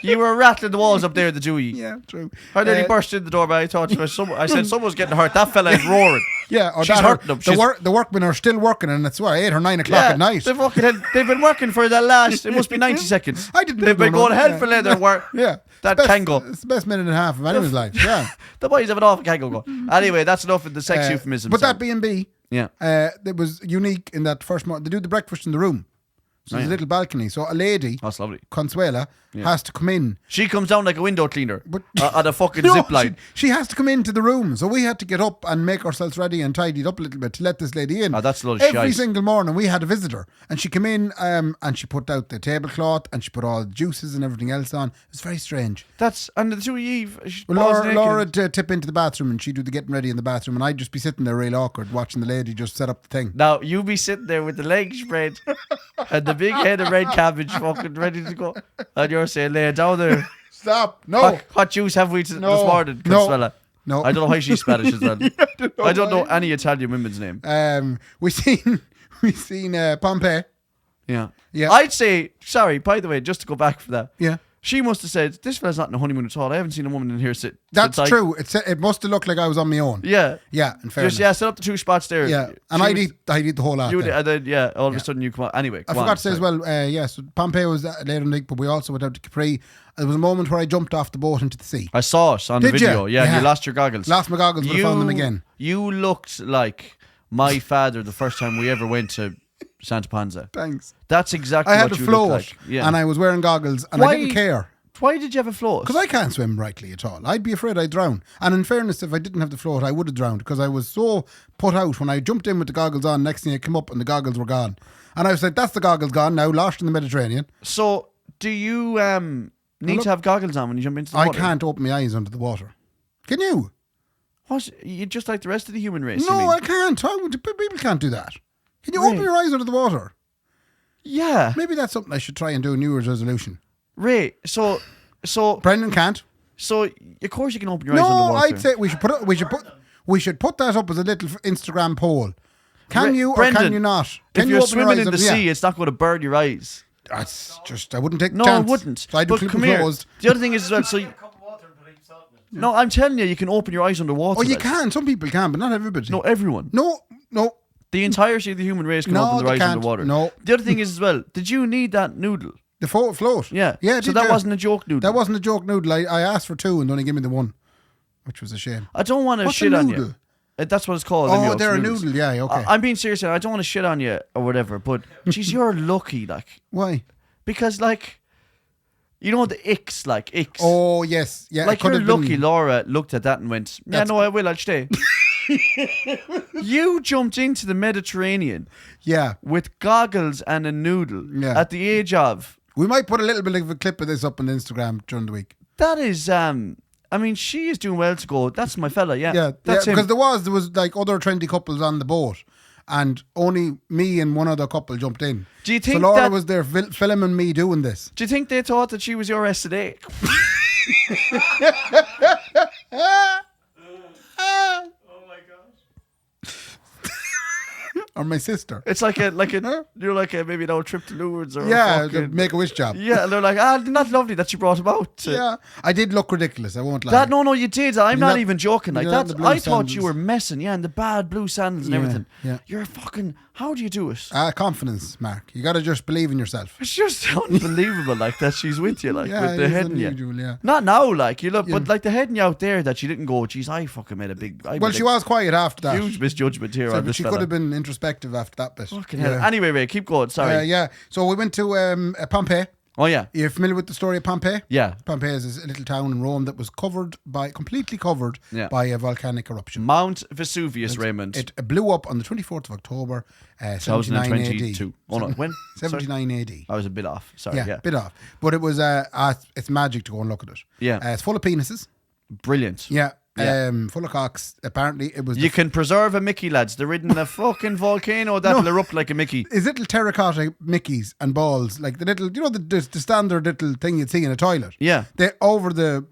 [SPEAKER 2] You were rattling the walls up there, the Dewey.
[SPEAKER 1] Yeah, true.
[SPEAKER 2] I nearly burst in the door, but I thought I said someone's getting hurt. That fella is roaring.
[SPEAKER 1] Yeah, or
[SPEAKER 2] she's hurting them.
[SPEAKER 1] The workmen are still working, and it's 8 or 9 o'clock at night.
[SPEAKER 2] They've been working for the last. It must be 90 seconds. They've been going hell for leather work.
[SPEAKER 1] Yeah,
[SPEAKER 2] that tango.
[SPEAKER 1] It's the best minute and a half of anyone's life. Yeah,
[SPEAKER 2] the boys have an awful tango going. Anyway, that's enough of the sex euphemism.
[SPEAKER 1] But that B&B,
[SPEAKER 2] yeah,
[SPEAKER 1] it was unique in that first morning. They do the breakfast in the room. So there's a little balcony. So a lady,
[SPEAKER 2] that's lovely,
[SPEAKER 1] Consuela, has to come in.
[SPEAKER 2] She comes down like a window cleaner on a fucking zip line.
[SPEAKER 1] She has to come into the room. So we had to get up and make ourselves ready and tidy it up a little bit to let this lady in.
[SPEAKER 2] Oh, that's a lot of
[SPEAKER 1] Every single morning we had a visitor. And she came in and she put out the tablecloth and she put all the juices and everything else on. It was very strange.
[SPEAKER 2] And the two of you...
[SPEAKER 1] Laura would tip into the bathroom and she'd do the getting ready in the bathroom and I'd just be sitting there real awkward watching the lady just set up the thing.
[SPEAKER 2] Now, you be sitting there with the legs spread and the big head of red cabbage fucking ready to go. And you're saying, lay it down there.
[SPEAKER 1] Stop. No.
[SPEAKER 2] What juice have we this morning, Consuela?
[SPEAKER 1] No.
[SPEAKER 2] I don't know why she's Spanish as well. I don't know any Italian women's name.
[SPEAKER 1] We seen Pompey.
[SPEAKER 2] Yeah.
[SPEAKER 1] Yeah.
[SPEAKER 2] I'd say, sorry, by the way, just to go back for that.
[SPEAKER 1] Yeah.
[SPEAKER 2] She must have said, "This fella's not in a honeymoon at all. I haven't seen a woman in here sit."
[SPEAKER 1] That's
[SPEAKER 2] since
[SPEAKER 1] true. It must have looked like I was on my own.
[SPEAKER 2] Yeah.
[SPEAKER 1] Yeah, in fairness.
[SPEAKER 2] Just set up the 2 spots there.
[SPEAKER 1] Yeah, and I'd eat the whole lot.
[SPEAKER 2] You
[SPEAKER 1] then.
[SPEAKER 2] and then all of a sudden you come out. Anyway,
[SPEAKER 1] I forgot to say as well. So Pompeii was later in the week, but we also went out to Capri. There was a moment where I jumped off the boat into the sea.
[SPEAKER 2] I saw it on the
[SPEAKER 1] Did you?
[SPEAKER 2] video. Yeah,
[SPEAKER 1] Yeah.
[SPEAKER 2] you lost your goggles.
[SPEAKER 1] Lost my goggles, but I found them again.
[SPEAKER 2] You looked like my father the first time we ever went to Santa Panza.
[SPEAKER 1] Thanks.
[SPEAKER 2] That's exactly
[SPEAKER 1] I had
[SPEAKER 2] what
[SPEAKER 1] to
[SPEAKER 2] you looked
[SPEAKER 1] float,
[SPEAKER 2] like. Yeah.
[SPEAKER 1] and I was wearing goggles, and
[SPEAKER 2] Why-
[SPEAKER 1] I didn't care.
[SPEAKER 2] Why did you have a float?
[SPEAKER 1] Because I can't swim rightly at all. I'd be afraid I'd drown. And in fairness, if I didn't have the float, I would have drowned because I was so put out when I jumped in with the goggles on. Next thing I came up and the goggles were gone. And I was like, that's the goggles gone now, lost in the Mediterranean.
[SPEAKER 2] So, do you need to have goggles on when you jump into the
[SPEAKER 1] I
[SPEAKER 2] water?
[SPEAKER 1] can't open my eyes under the water. Can you?
[SPEAKER 2] What? You're just like the rest of the human race. you
[SPEAKER 1] No,
[SPEAKER 2] mean?
[SPEAKER 1] I can't. People can't do that. Can you
[SPEAKER 2] Ray.
[SPEAKER 1] open your eyes under the water?
[SPEAKER 2] Yeah.
[SPEAKER 1] Maybe that's something I should try and do a New Year's resolution.
[SPEAKER 2] Ray, so
[SPEAKER 1] Brendan can't.
[SPEAKER 2] of course you can open your eyes
[SPEAKER 1] No,
[SPEAKER 2] underwater.
[SPEAKER 1] I'd say we should put that up as a little Instagram poll. Can you or
[SPEAKER 2] Brendan,
[SPEAKER 1] can you not? Can
[SPEAKER 2] if
[SPEAKER 1] you
[SPEAKER 2] you're
[SPEAKER 1] open your
[SPEAKER 2] swimming
[SPEAKER 1] eyes
[SPEAKER 2] in the
[SPEAKER 1] yeah.
[SPEAKER 2] sea, it's not going to burn your eyes.
[SPEAKER 1] That's just I wouldn't take the
[SPEAKER 2] No,
[SPEAKER 1] chance.
[SPEAKER 2] I wouldn't.
[SPEAKER 1] So I'd
[SPEAKER 2] But
[SPEAKER 1] keep
[SPEAKER 2] come
[SPEAKER 1] them
[SPEAKER 2] here.
[SPEAKER 1] closed.
[SPEAKER 2] The other thing is as well. So,
[SPEAKER 3] A cup of water and put heaps of salt in it.
[SPEAKER 2] no, I'm telling you, you can open your eyes underwater.
[SPEAKER 1] Oh, you
[SPEAKER 2] lads.
[SPEAKER 1] can. Some people can, but not everybody.
[SPEAKER 2] No, everyone.
[SPEAKER 1] no.
[SPEAKER 2] The entirety of the human race can
[SPEAKER 1] No,
[SPEAKER 2] open their
[SPEAKER 1] they
[SPEAKER 2] eyes
[SPEAKER 1] can't.
[SPEAKER 2] underwater.
[SPEAKER 1] No.
[SPEAKER 2] The other thing is as well. Did you need that noodle?
[SPEAKER 1] The float.
[SPEAKER 2] Yeah.
[SPEAKER 1] Yeah.
[SPEAKER 2] So
[SPEAKER 1] did
[SPEAKER 2] that
[SPEAKER 1] you?
[SPEAKER 2] wasn't a joke noodle.
[SPEAKER 1] That wasn't a joke noodle. I asked for 2 and they only gave me the 1, which was a shame.
[SPEAKER 2] I don't want to
[SPEAKER 1] What's a
[SPEAKER 2] shit on you.
[SPEAKER 1] noodle?
[SPEAKER 2] That's what it's called.
[SPEAKER 1] Oh,
[SPEAKER 2] anyway, it's
[SPEAKER 1] they're a
[SPEAKER 2] noodles.
[SPEAKER 1] noodle. Yeah. Okay.
[SPEAKER 2] I'm being serious. I don't want to shit on you or whatever. But geez, you're lucky, like,
[SPEAKER 1] Why?
[SPEAKER 2] because like, you know the icks, like icks.
[SPEAKER 1] Oh yes. Yeah.
[SPEAKER 2] like
[SPEAKER 1] it could
[SPEAKER 2] you're
[SPEAKER 1] have been-
[SPEAKER 2] lucky. Laura looked at that and went, "Yeah,
[SPEAKER 1] That's-
[SPEAKER 2] no, I will. I'll stay." You jumped into the Mediterranean
[SPEAKER 1] Yeah.
[SPEAKER 2] with goggles and a noodle
[SPEAKER 1] Yeah.
[SPEAKER 2] at the age of.
[SPEAKER 1] We might put a little bit of a clip of this up on Instagram during the week.
[SPEAKER 2] That is, I mean, she is doing well to go. That's my fella, yeah.
[SPEAKER 1] Yeah,
[SPEAKER 2] That's
[SPEAKER 1] because
[SPEAKER 2] him.
[SPEAKER 1] there was like other trendy couples on the boat, and only me and one other couple jumped in.
[SPEAKER 2] Do you
[SPEAKER 1] So
[SPEAKER 2] think
[SPEAKER 1] Laura
[SPEAKER 2] that-
[SPEAKER 1] was there filming me doing this.
[SPEAKER 2] Do you think they thought that she was your SNA?
[SPEAKER 3] Oh my gosh.
[SPEAKER 1] Or my sister.
[SPEAKER 2] It's like a you're like a maybe no trip to Lourdes or
[SPEAKER 1] Yeah,
[SPEAKER 2] a
[SPEAKER 1] the
[SPEAKER 2] fucking,
[SPEAKER 1] Make-A-Wish job.
[SPEAKER 2] yeah. And they're like, not lovely that you brought him out. to-"
[SPEAKER 1] Yeah, I did look ridiculous. I won't lie.
[SPEAKER 2] That no, you did. I'm
[SPEAKER 1] You're
[SPEAKER 2] not
[SPEAKER 1] not-
[SPEAKER 2] even joking. Like
[SPEAKER 1] you're not
[SPEAKER 2] that,
[SPEAKER 1] the blue
[SPEAKER 2] I thought you
[SPEAKER 1] sandals.
[SPEAKER 2] were messing. Yeah, and the bad blue sandals and
[SPEAKER 1] Yeah,
[SPEAKER 2] everything.
[SPEAKER 1] yeah.
[SPEAKER 2] You're fucking. How do you do it?
[SPEAKER 1] Confidence, Mark. You got to just believe in yourself.
[SPEAKER 2] It's just unbelievable, like that she's with you, like
[SPEAKER 1] Yeah,
[SPEAKER 2] with the
[SPEAKER 1] it is
[SPEAKER 2] heading you.
[SPEAKER 1] unusual, yeah.
[SPEAKER 2] Not now, like you look,
[SPEAKER 1] Yeah.
[SPEAKER 2] but like the heading you out there that she didn't go. Geez, I fucking made a big.
[SPEAKER 1] Well, she was quiet after that.
[SPEAKER 2] huge misjudgment here
[SPEAKER 1] So,
[SPEAKER 2] on
[SPEAKER 1] but
[SPEAKER 2] this
[SPEAKER 1] she
[SPEAKER 2] fella.
[SPEAKER 1] could have been introspective after that bit.
[SPEAKER 2] Fucking hell. Anyway, Ray, keep going. Sorry.
[SPEAKER 1] Yeah. So we went to Pompeii.
[SPEAKER 2] Oh yeah.
[SPEAKER 1] You're familiar with the story of Pompeii?
[SPEAKER 2] Yeah.
[SPEAKER 1] Pompeii is a little town in Rome that was completely covered
[SPEAKER 2] Yeah.
[SPEAKER 1] by a volcanic eruption.
[SPEAKER 2] Mount Vesuvius, Raymond.
[SPEAKER 1] It blew up on the 24th of October, 79 AD.
[SPEAKER 2] 2022. Oh no, when?
[SPEAKER 1] 79 AD.
[SPEAKER 2] I was a bit off. Sorry. Yeah.
[SPEAKER 1] Bit off. But it was, it's magic to go and look at it.
[SPEAKER 2] Yeah.
[SPEAKER 1] It's full of penises.
[SPEAKER 2] Brilliant.
[SPEAKER 1] Yeah.
[SPEAKER 2] Yeah.
[SPEAKER 1] Full of cocks. Apparently it was
[SPEAKER 2] You can preserve a Mickey, lads. They're in a fucking volcano that'll erupt like a Mickey.
[SPEAKER 1] is little terracotta Mickeys and balls, like the little, the standard little thing you'd see in a toilet.
[SPEAKER 2] Yeah.
[SPEAKER 1] They over the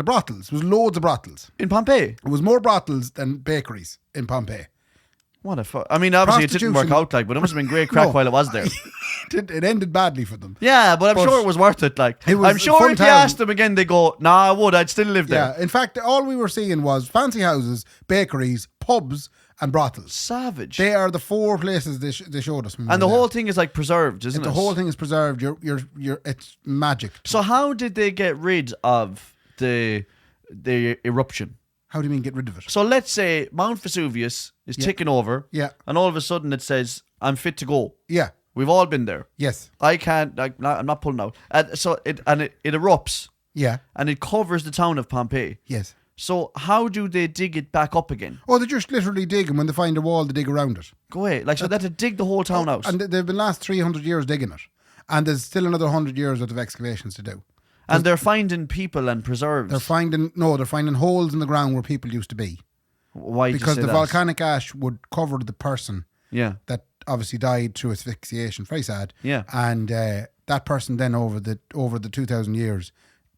[SPEAKER 1] brothels. There was loads of brothels.
[SPEAKER 2] In Pompeii.
[SPEAKER 1] It was more brothels than bakeries in Pompeii.
[SPEAKER 2] What a fuck. I mean, obviously it didn't work
[SPEAKER 1] Prostitution.
[SPEAKER 2] out, like, but it must have been great crack
[SPEAKER 1] No.
[SPEAKER 2] while it was there.
[SPEAKER 1] It ended badly for them.
[SPEAKER 2] Yeah, but I'm sure it was worth it. Like,
[SPEAKER 1] It was
[SPEAKER 2] I'm
[SPEAKER 1] a
[SPEAKER 2] sure
[SPEAKER 1] fun
[SPEAKER 2] if you
[SPEAKER 1] town.
[SPEAKER 2] asked them again, they go, "Nah, I would. I'd still live there."
[SPEAKER 1] Yeah, in fact, all we were seeing was fancy houses, bakeries, pubs, and brothels.
[SPEAKER 2] Savage.
[SPEAKER 1] They are the 4 places they showed us. When we
[SPEAKER 2] and the
[SPEAKER 1] were
[SPEAKER 2] whole
[SPEAKER 1] there.
[SPEAKER 2] thing is like preserved, isn't
[SPEAKER 1] The
[SPEAKER 2] it?
[SPEAKER 1] whole thing is preserved. It's magic.
[SPEAKER 2] So how did they get rid of the eruption?
[SPEAKER 1] How do you mean get rid of it?
[SPEAKER 2] So let's say Mount Vesuvius is ticking over,
[SPEAKER 1] Yeah.
[SPEAKER 2] and all of a sudden it says, "I'm fit to go."
[SPEAKER 1] Yeah.
[SPEAKER 2] We've all been there.
[SPEAKER 1] Yes.
[SPEAKER 2] I can't. I'm not pulling out. And so it erupts
[SPEAKER 1] Yeah.
[SPEAKER 2] and it covers the town of Pompeii.
[SPEAKER 1] Yes.
[SPEAKER 2] So how do they dig it back up again?
[SPEAKER 1] Oh, they just literally dig, and when they find a wall, they dig around it.
[SPEAKER 2] Go away. Like so they had to dig the whole town out.
[SPEAKER 1] And they've been last 300 years digging it, and there's still another 100 years worth of excavations to do.
[SPEAKER 2] And they're finding people and preserves.
[SPEAKER 1] They're finding holes in the ground where people used to be,
[SPEAKER 2] Why?
[SPEAKER 1] because
[SPEAKER 2] the
[SPEAKER 1] the volcanic ash would cover the person
[SPEAKER 2] Yeah.
[SPEAKER 1] that obviously died through asphyxiation. Very sad.
[SPEAKER 2] Yeah.
[SPEAKER 1] And that person then over the 2,000 years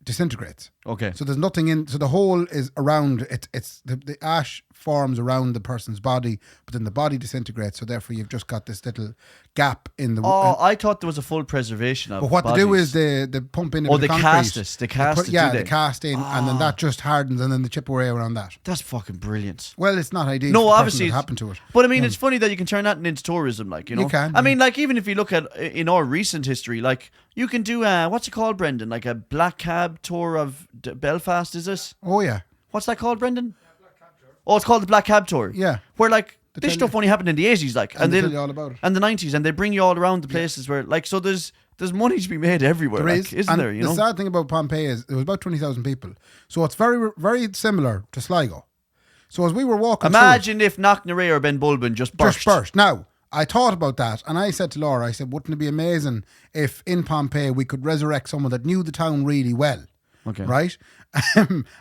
[SPEAKER 1] disintegrates.
[SPEAKER 2] Okay.
[SPEAKER 1] So there's nothing in. So the hole is around. It's the ash forms around the person's body, but then the body disintegrates. So therefore, you've just got this little gap in the.
[SPEAKER 2] Oh, I thought there was a full preservation of.
[SPEAKER 1] But what
[SPEAKER 2] bodies.
[SPEAKER 1] they do is they pump in.
[SPEAKER 2] They cast it. They cast it.
[SPEAKER 1] They cast in, and then that just hardens, and then they chip away around that.
[SPEAKER 2] That's fucking brilliant.
[SPEAKER 1] Well, it's not ideal.
[SPEAKER 2] No,
[SPEAKER 1] for the person
[SPEAKER 2] obviously
[SPEAKER 1] that happened to it.
[SPEAKER 2] But I mean, it's funny that you can turn that into tourism, like, you know.
[SPEAKER 1] You can,
[SPEAKER 2] I mean, like, even if you look at in our recent history, like, you can do what's it called, Brendan? Like a black cab tour of Belfast, is it?
[SPEAKER 1] Oh yeah,
[SPEAKER 2] What's that called, Brendan? Oh, it's called the Black Cab Tour.
[SPEAKER 1] Yeah.
[SPEAKER 2] Where, like,
[SPEAKER 1] They
[SPEAKER 2] this
[SPEAKER 1] tell
[SPEAKER 2] stuff only happened in the 80s, like.
[SPEAKER 1] and they tell you all about it.
[SPEAKER 2] And the 90s, and they bring you all around the places where, like, so there's money to be made everywhere,
[SPEAKER 1] There
[SPEAKER 2] like,
[SPEAKER 1] is,
[SPEAKER 2] isn't
[SPEAKER 1] and
[SPEAKER 2] there, you know?
[SPEAKER 1] the sad thing about Pompeii is there was about 20,000 people, so it's very, very similar to Sligo. So as we were walking,
[SPEAKER 2] Imagine if Knocknarea or Ben Bulbin just burst.
[SPEAKER 1] Now, I thought about that, and I said to Laura, I said, wouldn't it be amazing if in Pompeii we could resurrect someone that knew the town really well,
[SPEAKER 2] Okay.
[SPEAKER 1] right?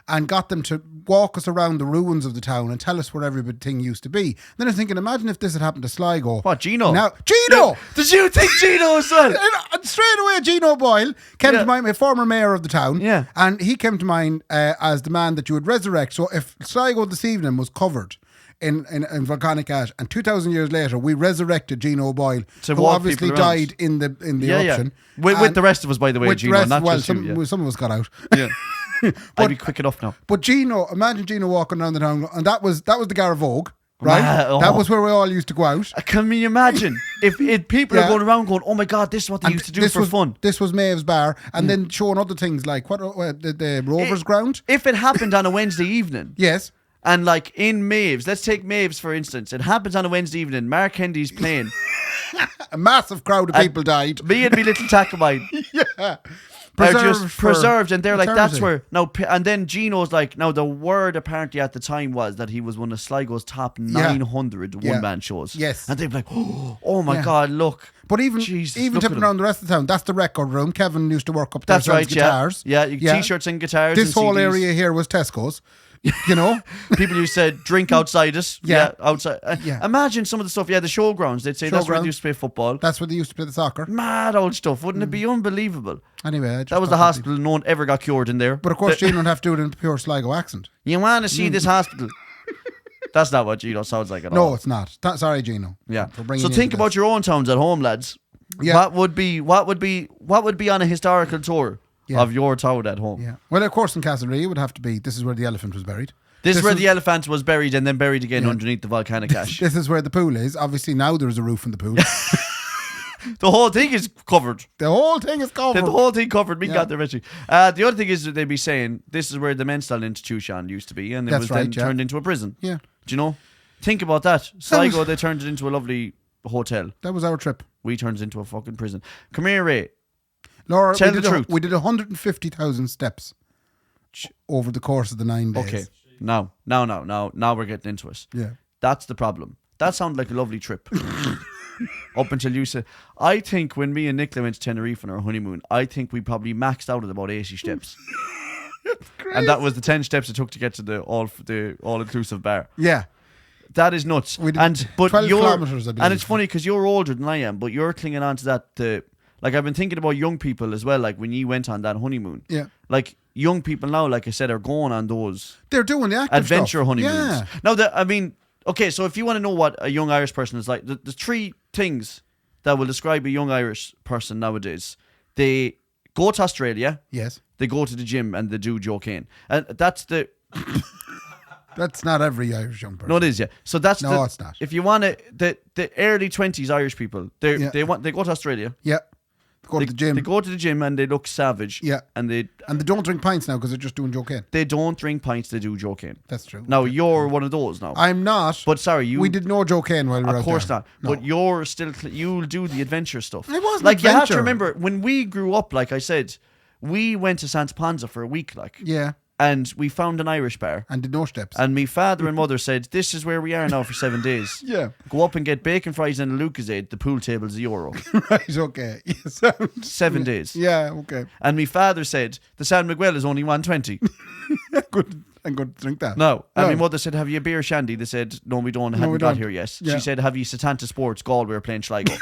[SPEAKER 1] And got them to walk us around the ruins of the town and tell us where everything used to be. Then I was thinking, imagine if this had happened to Sligo.
[SPEAKER 2] What, Gino?
[SPEAKER 1] Now, Gino!
[SPEAKER 2] Did you think Gino as well?
[SPEAKER 1] And straight away, Gino Boyle came to mind, my former mayor of the town.
[SPEAKER 2] Yeah.
[SPEAKER 1] And he came to mind as the man that you would resurrect. So if Sligo this evening was covered in volcanic ash, and 2,000 years later, we resurrected Gino Boyle,
[SPEAKER 2] To
[SPEAKER 1] who
[SPEAKER 2] walk
[SPEAKER 1] obviously
[SPEAKER 2] people around.
[SPEAKER 1] died in the eruption.
[SPEAKER 2] With
[SPEAKER 1] And
[SPEAKER 2] the rest of us, by the way,
[SPEAKER 1] with
[SPEAKER 2] Gino,
[SPEAKER 1] the rest,
[SPEAKER 2] not
[SPEAKER 1] well,
[SPEAKER 2] just
[SPEAKER 1] some,
[SPEAKER 2] you. Yeah.
[SPEAKER 1] some of us got out.
[SPEAKER 2] Yeah. I'd be quick enough now.
[SPEAKER 1] But Gino, imagine Gino walking around the town, and that was the Garavogue, right?
[SPEAKER 2] Oh.
[SPEAKER 1] That was where we all used to go out.
[SPEAKER 2] Can you imagine if people
[SPEAKER 1] Yeah.
[SPEAKER 2] are going around going, oh my God, this is what they
[SPEAKER 1] And
[SPEAKER 2] used to do
[SPEAKER 1] this
[SPEAKER 2] for
[SPEAKER 1] was,
[SPEAKER 2] fun.
[SPEAKER 1] This was Maeve's Bar, and then showing other things like the Rovers ground.
[SPEAKER 2] If it happened on a Wednesday evening,
[SPEAKER 1] Yes.
[SPEAKER 2] and like in Maeve's, let's take Maeve's for instance, it happens on a Wednesday evening, Mark Kendy's playing,
[SPEAKER 1] A massive crowd of people died.
[SPEAKER 2] me and me little Takamine
[SPEAKER 1] Yeah.
[SPEAKER 2] are just
[SPEAKER 1] for
[SPEAKER 2] preserved, and they're like, that's
[SPEAKER 1] eternity.
[SPEAKER 2] where, now, and then Gino's like, now the word apparently at the time was that he was one of Sligo's top 900
[SPEAKER 1] Yeah.
[SPEAKER 2] one-man shows.
[SPEAKER 1] Yes.
[SPEAKER 2] And they'd be like, oh my
[SPEAKER 1] Yeah.
[SPEAKER 2] God, look.
[SPEAKER 1] But even
[SPEAKER 2] Jesus, look at
[SPEAKER 1] tipping
[SPEAKER 2] him.
[SPEAKER 1] around the rest of the town, that's the record room. Kevin used to work up there
[SPEAKER 2] That's
[SPEAKER 1] selling
[SPEAKER 2] right,
[SPEAKER 1] guitars.
[SPEAKER 2] yeah. T-shirts and guitars
[SPEAKER 1] This
[SPEAKER 2] and
[SPEAKER 1] whole
[SPEAKER 2] CDs.
[SPEAKER 1] area here was Tesco's. You know?
[SPEAKER 2] People who said drink outside it.
[SPEAKER 1] Yeah.
[SPEAKER 2] Outside.
[SPEAKER 1] Yeah.
[SPEAKER 2] Imagine some of the stuff. Yeah, the showgrounds. They'd say that's where they
[SPEAKER 1] Showground.
[SPEAKER 2] used to play football.
[SPEAKER 1] That's where they used to play the soccer.
[SPEAKER 2] Mad old stuff. Wouldn't it be unbelievable?
[SPEAKER 1] Anyway, I just
[SPEAKER 2] That was the
[SPEAKER 1] thought
[SPEAKER 2] hospital no one ever got cured in there.
[SPEAKER 1] But of course, Gino would have to do it in a pure Sligo accent.
[SPEAKER 2] You want to see this hospital? That's not what Gino sounds like at all.
[SPEAKER 1] No, it's not. Sorry, Gino.
[SPEAKER 2] Yeah.
[SPEAKER 1] For bringing
[SPEAKER 2] So
[SPEAKER 1] you
[SPEAKER 2] think
[SPEAKER 1] into
[SPEAKER 2] about
[SPEAKER 1] this.
[SPEAKER 2] your own towns at home, lads.
[SPEAKER 1] Yeah.
[SPEAKER 2] What would be on a historical tour of your town at home?
[SPEAKER 1] Yeah. Well, of course, in Castlereagh, it would have to be. This is where the elephant was buried.
[SPEAKER 2] This is where the elephant was buried and then buried again underneath the volcanic ash.
[SPEAKER 1] This is where the pool is. Obviously, now there's a roof in the pool.
[SPEAKER 2] The whole thing is covered.
[SPEAKER 1] The whole thing is covered.
[SPEAKER 2] The whole thing covered. Me
[SPEAKER 1] Yeah.
[SPEAKER 2] got there eventually. The other thing is that they'd be saying this is where the mental institution used to be, and it
[SPEAKER 1] That's
[SPEAKER 2] was
[SPEAKER 1] right,
[SPEAKER 2] then
[SPEAKER 1] yeah.
[SPEAKER 2] turned into a prison.
[SPEAKER 1] Yeah.
[SPEAKER 2] Do you know? Think about that. Sligo, they turned it into a lovely hotel.
[SPEAKER 1] That was our trip.
[SPEAKER 2] We turned it into a fucking prison. Come here, Ray.
[SPEAKER 1] Laura,
[SPEAKER 2] Tell
[SPEAKER 1] we
[SPEAKER 2] the
[SPEAKER 1] did
[SPEAKER 2] truth.
[SPEAKER 1] We did 150,000 steps over the course of the 9 days.
[SPEAKER 2] Okay. Now we're getting into it.
[SPEAKER 1] Yeah.
[SPEAKER 2] That's the problem. That sounded like a lovely trip. Up until you said, I think when me and Nicola went to Tenerife on our honeymoon, I think we probably maxed out at about 80 steps. And that was the 10 steps it took to get to the all-inclusive bar.
[SPEAKER 1] Yeah.
[SPEAKER 2] That is nuts.
[SPEAKER 1] We did 12 kilometres, I believe.
[SPEAKER 2] and it's funny because you're older than I am, but you're clinging on to that. Like I've been thinking about young people as well. Like when you went on that honeymoon,
[SPEAKER 1] Yeah.
[SPEAKER 2] Like young people now, like I said, are going on those
[SPEAKER 1] They're doing the active
[SPEAKER 2] adventure
[SPEAKER 1] stuff.
[SPEAKER 2] honeymoons.
[SPEAKER 1] Yeah.
[SPEAKER 2] Now, okay, so if you want to know what a young Irish person is like, the three things that will describe a young Irish person nowadays: they go to Australia,
[SPEAKER 1] Yes.
[SPEAKER 2] they go to the gym, and they do cocaine, and that's the.
[SPEAKER 1] That's not every Irish young person.
[SPEAKER 2] No, it is, yeah. So that's
[SPEAKER 1] No, it's not.
[SPEAKER 2] If you want to, the early 20s Irish people, they go to Australia.
[SPEAKER 1] Yeah. Go to the gym.
[SPEAKER 2] They go to the gym and they look savage.
[SPEAKER 1] Yeah.
[SPEAKER 2] And they
[SPEAKER 1] don't drink pints now because they're just doing cocaine.
[SPEAKER 2] they don't drink pints. They do cocaine.
[SPEAKER 1] That's true.
[SPEAKER 2] Now you're one of those now.
[SPEAKER 1] I'm not.
[SPEAKER 2] But sorry,
[SPEAKER 1] we did no cocaine while we were out
[SPEAKER 2] Of course
[SPEAKER 1] there.
[SPEAKER 2] not.
[SPEAKER 1] No.
[SPEAKER 2] But you're still you'll do the adventure stuff.
[SPEAKER 1] It wasn't
[SPEAKER 2] like you have
[SPEAKER 1] adventure.
[SPEAKER 2] to remember when we grew up. Like I said, we went to Santa Ponza for a week. Like
[SPEAKER 1] Yeah.
[SPEAKER 2] and we found an Irish bar.
[SPEAKER 1] And did no steps.
[SPEAKER 2] And me father and mother said, "This is where we are now for 7 days.
[SPEAKER 1] Yeah.
[SPEAKER 2] Go up and get bacon fries and a Lucasade. The pool table's €1.
[SPEAKER 1] Right, okay. Yes.
[SPEAKER 2] 7 days.
[SPEAKER 1] Yeah, okay.
[SPEAKER 2] And me father said, the San Miguel is only 120.
[SPEAKER 1] Good. I'm going to drink that.
[SPEAKER 2] No. And
[SPEAKER 1] No.
[SPEAKER 2] my mother said, have you a beer shandy? They said, no, we don't.
[SPEAKER 1] No,
[SPEAKER 2] Hadn't
[SPEAKER 1] we
[SPEAKER 2] got
[SPEAKER 1] don't.
[SPEAKER 2] here yet.
[SPEAKER 1] Yeah.
[SPEAKER 2] She said, have you Satanta Sports? Galway are playing Sligo.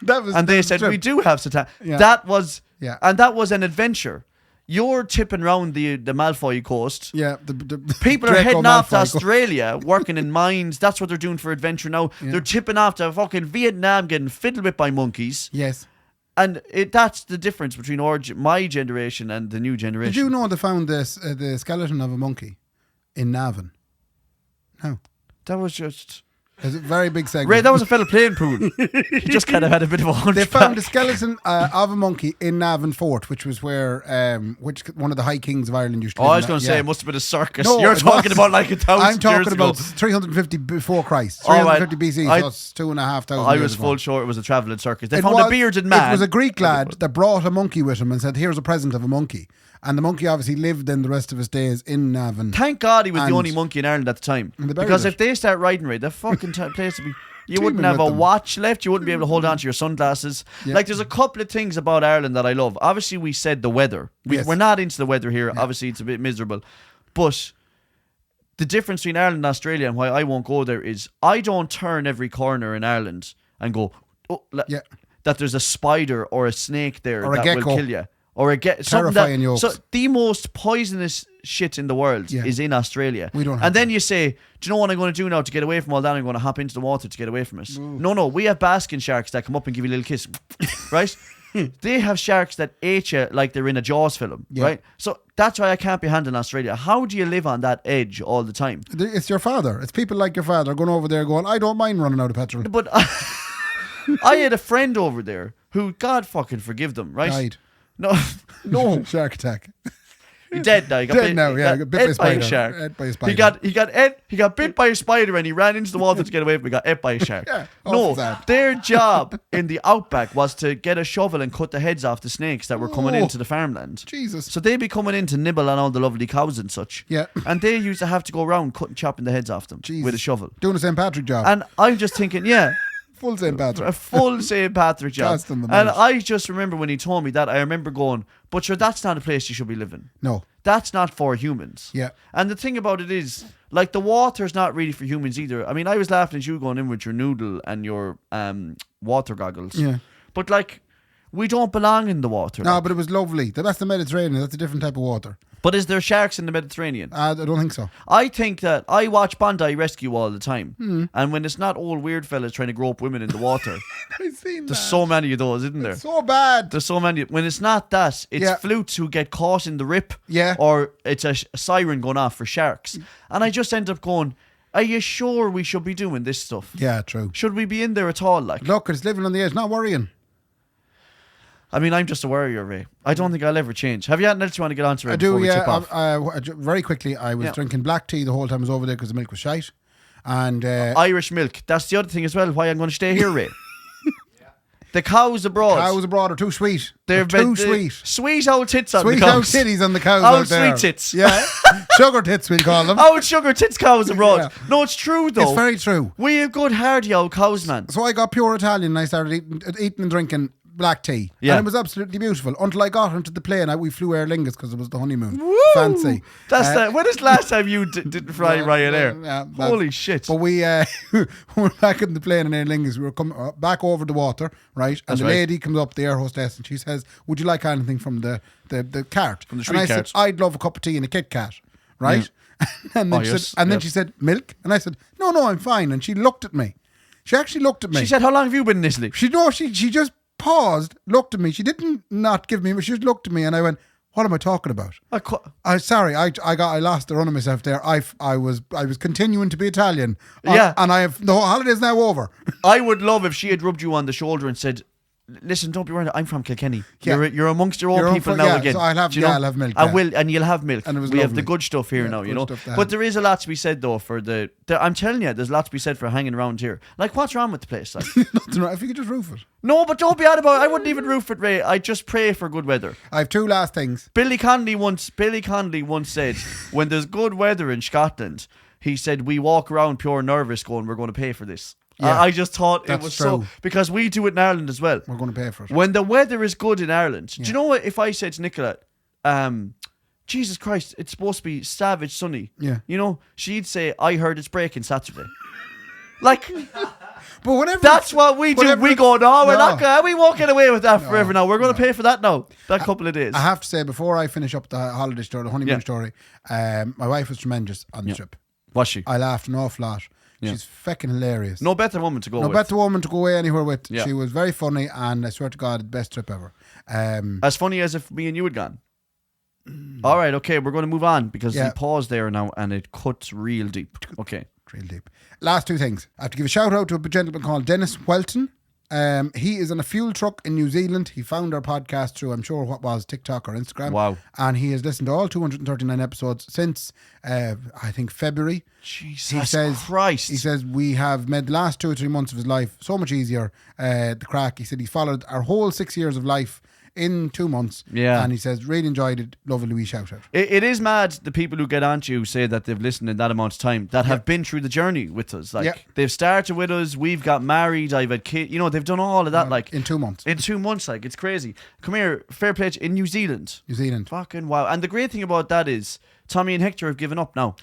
[SPEAKER 1] That was
[SPEAKER 2] And they
[SPEAKER 1] the
[SPEAKER 2] said,
[SPEAKER 1] trip.
[SPEAKER 2] we do have Satanta.
[SPEAKER 1] Yeah.
[SPEAKER 2] That was,
[SPEAKER 1] Yeah.
[SPEAKER 2] and that was an adventure. You're tipping around the Malfoy coast.
[SPEAKER 1] Yeah, the
[SPEAKER 2] People are
[SPEAKER 1] Draco
[SPEAKER 2] heading off to
[SPEAKER 1] Malfoy
[SPEAKER 2] Australia, working in mines. That's what they're doing for adventure now. They're tipping off to fucking Vietnam, getting fiddled with by monkeys.
[SPEAKER 1] Yes.
[SPEAKER 2] And that's the difference between my generation and the new generation.
[SPEAKER 1] Did you know they found this the skeleton of a monkey in Navan? No.
[SPEAKER 2] That was just...
[SPEAKER 1] It's a very big segment.
[SPEAKER 2] Ray, that was a fella playing pool. He just kind of had a bit of a hunchback.
[SPEAKER 1] They found a skeleton of a monkey in Navan Fort, which was where one of the High Kings of Ireland used to live.
[SPEAKER 2] I was going to say it must have been a circus.
[SPEAKER 1] No,
[SPEAKER 2] You're
[SPEAKER 1] it
[SPEAKER 2] talking
[SPEAKER 1] wasn't.
[SPEAKER 2] about like 1,000
[SPEAKER 1] I'm talking
[SPEAKER 2] years
[SPEAKER 1] about
[SPEAKER 2] ago.
[SPEAKER 1] 350 before Christ.
[SPEAKER 2] All right.
[SPEAKER 1] 350 BC,
[SPEAKER 2] I-
[SPEAKER 1] so that's 2,500
[SPEAKER 2] I
[SPEAKER 1] years
[SPEAKER 2] was
[SPEAKER 1] ago.
[SPEAKER 2] full sure it was a travelling circus. They
[SPEAKER 1] It
[SPEAKER 2] found
[SPEAKER 1] was-
[SPEAKER 2] a bearded man.
[SPEAKER 1] It was a Greek lad that brought a monkey with him and said, here's a present of a monkey. And the monkey obviously lived then the rest of his days in Navan.
[SPEAKER 2] Thank God he was the
[SPEAKER 1] And-
[SPEAKER 2] only monkey in Ireland at the time.
[SPEAKER 1] And they buried
[SPEAKER 2] Because
[SPEAKER 1] it.
[SPEAKER 2] if they start riding Ray, the fucking place would be... You wouldn't
[SPEAKER 1] Teeming
[SPEAKER 2] have a
[SPEAKER 1] with them.
[SPEAKER 2] watch left. You wouldn't be able to hold on to your sunglasses.
[SPEAKER 1] Yeah.
[SPEAKER 2] Like, there's a couple of things about Ireland that I love. Obviously, we said the weather.
[SPEAKER 1] Yes.
[SPEAKER 2] We're not into the weather here. Obviously, it's a bit miserable. But the difference between Ireland and Australia and why I won't go there is I don't turn every corner in Ireland and go, that there's a spider or a snake there
[SPEAKER 1] Or a
[SPEAKER 2] that
[SPEAKER 1] gecko.
[SPEAKER 2] will kill you. Or a something
[SPEAKER 1] Terrifying
[SPEAKER 2] that,
[SPEAKER 1] yolks.
[SPEAKER 2] So the most poisonous shit in the world is in Australia.
[SPEAKER 1] We don't have
[SPEAKER 2] and then you say, do you know what I'm going to do now to get away from all that? I'm going to hop into the water to get away from it. No, we have basking sharks that come up and give you a little kiss, right? They have sharks that ate you like they're in a Jaws film, right? So that's why I can't be handling Australia. How do you live on that edge all the time?
[SPEAKER 1] It's your father. It's people like your father going over there going, I don't mind running out of petrol.
[SPEAKER 2] But I had a friend over there who, God fucking forgive them, right?
[SPEAKER 1] Died.
[SPEAKER 2] No,
[SPEAKER 1] Shark attack.
[SPEAKER 2] he's dead now. He got
[SPEAKER 1] Dead
[SPEAKER 2] bit,
[SPEAKER 1] now,
[SPEAKER 2] he
[SPEAKER 1] yeah,
[SPEAKER 2] got
[SPEAKER 1] got bit by a
[SPEAKER 2] ate
[SPEAKER 1] spider.
[SPEAKER 2] a shark.
[SPEAKER 1] Ate by a spider.
[SPEAKER 2] He got bit by a spider and he ran into the water to get away from it. He got ate by a shark.
[SPEAKER 1] Yeah,
[SPEAKER 2] No,
[SPEAKER 1] awful sad.
[SPEAKER 2] their job in the outback was to get a shovel and cut the heads off the snakes that were coming
[SPEAKER 1] Oh.
[SPEAKER 2] into the farmland.
[SPEAKER 1] Jesus.
[SPEAKER 2] So they'd be coming in to nibble on all the lovely cows and such.
[SPEAKER 1] Yeah.
[SPEAKER 2] And they used to have to go around cutting, chopping the heads off them
[SPEAKER 1] Jesus.
[SPEAKER 2] with a shovel.
[SPEAKER 1] Doing a St. Patrick job.
[SPEAKER 2] And I'm just thinking, yeah,
[SPEAKER 1] Full St. Patrick.
[SPEAKER 2] a full St. Patrick job.
[SPEAKER 1] Cast them the
[SPEAKER 2] And
[SPEAKER 1] mouth.
[SPEAKER 2] I just remember when he told me that, I remember going, but sure, that's not a place you should be living.
[SPEAKER 1] No.
[SPEAKER 2] That's not for humans.
[SPEAKER 1] Yeah.
[SPEAKER 2] And the thing about it is, like, the water's not really for humans either. I mean, I was laughing at you going in with your noodle and your water goggles.
[SPEAKER 1] Yeah.
[SPEAKER 2] But, like, we don't belong in the water.
[SPEAKER 1] No, but it was lovely. That's the Mediterranean. That's a different type of water.
[SPEAKER 2] But is there sharks in the Mediterranean?
[SPEAKER 1] I don't think so.
[SPEAKER 2] I think that I watch Bondi Rescue all the time.
[SPEAKER 1] Hmm.
[SPEAKER 2] And when it's not old weird fellas trying to grope women in the water,
[SPEAKER 1] I've seen
[SPEAKER 2] there's so many of those, isn't there?
[SPEAKER 1] So bad.
[SPEAKER 2] There's so many. When it's not that, it's
[SPEAKER 1] Yeah.
[SPEAKER 2] flutes who get caught in the rip.
[SPEAKER 1] Yeah.
[SPEAKER 2] Or it's a siren going off for sharks. And I just end up going, are you sure we should be doing this stuff?
[SPEAKER 1] Yeah, true.
[SPEAKER 2] Should we be in there at all? Like,
[SPEAKER 1] Look, it's living on the edge, not worrying.
[SPEAKER 2] I mean, I'm just a worrier, Ray. I don't think I'll ever change. Have you anything else you want to get on to, Ray,
[SPEAKER 1] I
[SPEAKER 2] before
[SPEAKER 1] do,
[SPEAKER 2] we tip
[SPEAKER 1] yeah.
[SPEAKER 2] off?
[SPEAKER 1] Very quickly, I was drinking black tea the whole time I was over there because the milk was shite. And
[SPEAKER 2] Irish milk. That's the other thing as well, why I'm going to stay here, Ray. The cows abroad.
[SPEAKER 1] cows abroad are too sweet.
[SPEAKER 2] They're
[SPEAKER 1] too
[SPEAKER 2] the
[SPEAKER 1] sweet.
[SPEAKER 2] Sweet old tits on
[SPEAKER 1] Sweet
[SPEAKER 2] the
[SPEAKER 1] old
[SPEAKER 2] cows.
[SPEAKER 1] titties on the cows
[SPEAKER 2] Old
[SPEAKER 1] out there.
[SPEAKER 2] sweet tits.
[SPEAKER 1] Yeah. Sugar tits, we call them.
[SPEAKER 2] Old sugar tits cows abroad.
[SPEAKER 1] Yeah.
[SPEAKER 2] No, it's true, though.
[SPEAKER 1] It's very true.
[SPEAKER 2] We have good hardy old cows, man.
[SPEAKER 1] So I got pure Italian and I started eating and drinking black tea.
[SPEAKER 2] Yeah.
[SPEAKER 1] And it was absolutely beautiful until I got onto the plane. We flew Aer Lingus because it was the honeymoon. Fancy.
[SPEAKER 2] That's when is the last time you didn't fly Ryanair?
[SPEAKER 1] Yeah,
[SPEAKER 2] Holy shit.
[SPEAKER 1] But we were back in the plane in Aer Lingus. We were coming back over the water, right? And
[SPEAKER 2] That's
[SPEAKER 1] the
[SPEAKER 2] right.
[SPEAKER 1] lady comes up, the air hostess, and she says, would you like anything from the cart?
[SPEAKER 2] From the
[SPEAKER 1] and I
[SPEAKER 2] street cart.
[SPEAKER 1] said, I'd love a cup of tea and a Kit Kat, right? And then,
[SPEAKER 2] Oh,
[SPEAKER 1] she
[SPEAKER 2] yes,
[SPEAKER 1] said, and then
[SPEAKER 2] yep.
[SPEAKER 1] she said, milk? And I said, no, I'm fine. And she looked at me. She actually looked at me.
[SPEAKER 2] She said, how long have you been in Italy?
[SPEAKER 1] She just paused, looked at me. She didn't not give me, but she just looked at me, and I went, "What am I talking about?" Sorry, I lost the run of myself there. I was continuing to be Italian.
[SPEAKER 2] Yeah.
[SPEAKER 1] and the whole holiday's now over.
[SPEAKER 2] I would love if she had rubbed you on the shoulder and said, listen, don't be worried. I'm from Kilkenny.
[SPEAKER 1] Yeah.
[SPEAKER 2] You're amongst your own
[SPEAKER 1] Your own
[SPEAKER 2] people
[SPEAKER 1] fr-
[SPEAKER 2] now
[SPEAKER 1] yeah,
[SPEAKER 2] again.
[SPEAKER 1] so I'll have-
[SPEAKER 2] Do you
[SPEAKER 1] yeah,
[SPEAKER 2] know?
[SPEAKER 1] I'll have milk,
[SPEAKER 2] I
[SPEAKER 1] yeah.
[SPEAKER 2] will, and you'll have milk.
[SPEAKER 1] And it was
[SPEAKER 2] we have
[SPEAKER 1] lovely.
[SPEAKER 2] the good stuff here
[SPEAKER 1] Yeah,
[SPEAKER 2] now, you
[SPEAKER 1] good
[SPEAKER 2] know.
[SPEAKER 1] stuff to have.
[SPEAKER 2] But there is a lot to be said though for I'm telling you, there's lots to be said for hanging around here. Like, what's wrong with the place? Like,
[SPEAKER 1] Nothing wrong. If you could just roof it.
[SPEAKER 2] no, but don't be out about it. I wouldn't even roof it, Ray. I just pray for good weather.
[SPEAKER 1] I have two last things.
[SPEAKER 2] Billy Conley once said, when there's good weather in Scotland, he said, we walk around pure nervous going, we're going to pay for this.
[SPEAKER 1] Yeah,
[SPEAKER 2] I just thought it
[SPEAKER 1] that's
[SPEAKER 2] was
[SPEAKER 1] true.
[SPEAKER 2] so, because we do it in Ireland as well.
[SPEAKER 1] We're going to pay for it.
[SPEAKER 2] When the weather is good in Ireland, do you know what? If I said to Nicola, Jesus Christ, it's supposed to be savage sunny.
[SPEAKER 1] Yeah.
[SPEAKER 2] You know, she'd say, I heard it's breaking Saturday. Like,
[SPEAKER 1] But whenever
[SPEAKER 2] That's what we do.
[SPEAKER 1] whenever
[SPEAKER 2] We
[SPEAKER 1] it's-
[SPEAKER 2] go, no, we're
[SPEAKER 1] No.
[SPEAKER 2] not going. We won't get away with that forever now. We're going to pay for that now. That couple of days.
[SPEAKER 1] I have to say, before I finish up the holiday story, the honeymoon
[SPEAKER 2] Yeah.
[SPEAKER 1] story, my wife was tremendous on the trip.
[SPEAKER 2] Was she?
[SPEAKER 1] I laughed an awful lot. She's fecking hilarious.
[SPEAKER 2] No better woman to go
[SPEAKER 1] No
[SPEAKER 2] with.
[SPEAKER 1] better woman to go away anywhere with.
[SPEAKER 2] Yeah.
[SPEAKER 1] She was very funny, and I swear to God, the best trip ever.
[SPEAKER 2] As funny as if me and you had gone. All right, okay, we're going to move on because
[SPEAKER 1] Yeah.
[SPEAKER 2] he paused there now and it cuts real deep. Okay.
[SPEAKER 1] Real deep. Last two things. I have to give a shout out to a gentleman called Dennis Welton. He is in a fuel truck in New Zealand. He found our podcast through, I'm sure, what was TikTok or Instagram.
[SPEAKER 2] Wow.
[SPEAKER 1] And he has listened to all 239 episodes since, I think, February.
[SPEAKER 2] Jesus Christ.
[SPEAKER 1] He says, we have made the last 2 or 3 months of his life so much easier. The crack. He said he followed our whole 6 years of life in 2 months.
[SPEAKER 2] Yeah.
[SPEAKER 1] And he says, really enjoyed it. Lovely wee shout out.
[SPEAKER 2] It is mad the people who get onto you say that they've listened in that amount of time that have been through the journey with us. Like
[SPEAKER 1] Yeah.
[SPEAKER 2] they've started with us, we've got married, I've had kids, they've done all of that like
[SPEAKER 1] In 2 months.
[SPEAKER 2] in 2 months, like it's crazy. Come here, fair play in New Zealand.
[SPEAKER 1] New Zealand.
[SPEAKER 2] Fucking wow. And the great thing about that is Tommy and Hector have given up now.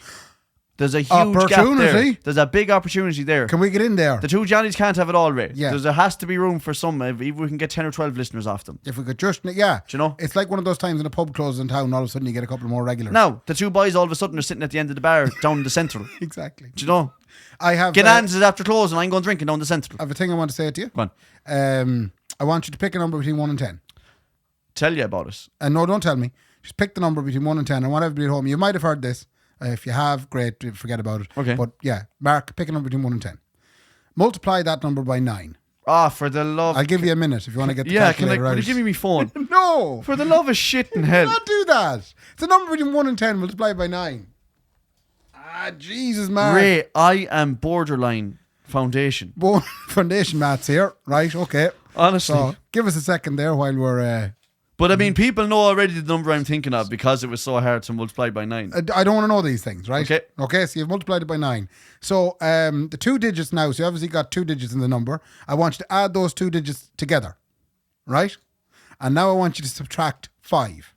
[SPEAKER 2] There's a huge gap there.
[SPEAKER 1] Opportunity.
[SPEAKER 2] There's a big opportunity there.
[SPEAKER 1] Can we get in there?
[SPEAKER 2] The two Johnnies can't have it all, Ray.
[SPEAKER 1] Yeah.
[SPEAKER 2] There has to be room for some. If we can get 10 or 12 listeners off them.
[SPEAKER 1] If we could just, yeah.
[SPEAKER 2] Do you know?
[SPEAKER 1] It's like one of those times when a pub closes in town and all of a sudden you get a couple more regulars.
[SPEAKER 2] Now, the two boys all of a sudden are sitting at the end of the bar down in the central.
[SPEAKER 1] Exactly.
[SPEAKER 2] Do you know?
[SPEAKER 1] I have,
[SPEAKER 2] Get hands is after closing. I'm going drinking down the central.
[SPEAKER 1] I have a thing I want to say to you.
[SPEAKER 2] Go on.
[SPEAKER 1] I want you to pick a number between 1 and 10.
[SPEAKER 2] Tell you about it.
[SPEAKER 1] And no, don't tell me. Just pick the number between 1 and 10. I want everybody at home. You might have heard this. If you have, great. Forget about it.
[SPEAKER 2] Okay.
[SPEAKER 1] But yeah, Mark, pick a number between 1 and 10. Multiply that number by 9.
[SPEAKER 2] For the love.
[SPEAKER 1] I'll give you a minute if you want to get the
[SPEAKER 2] Yeah,
[SPEAKER 1] calculator out.
[SPEAKER 2] will you give me my phone?
[SPEAKER 1] No.
[SPEAKER 2] For the love of shit in hell.
[SPEAKER 1] Not do that. It's a number between 1 and 10 multiplied by 9. Jesus, Mark.
[SPEAKER 2] Ray, I am borderline foundation.
[SPEAKER 1] Foundation maths here. Right, okay.
[SPEAKER 2] Honestly.
[SPEAKER 1] So give us a second there while we're...
[SPEAKER 2] But I mean, people know already the number I'm thinking of because it was so hard to multiply by 9.
[SPEAKER 1] I don't want to know these things, right?
[SPEAKER 2] Okay.
[SPEAKER 1] Okay, so you've multiplied it by 9. So the 2 digits now, so you obviously got 2 digits in the number. I want you to add those 2 digits together, right? And now I want you to subtract 5.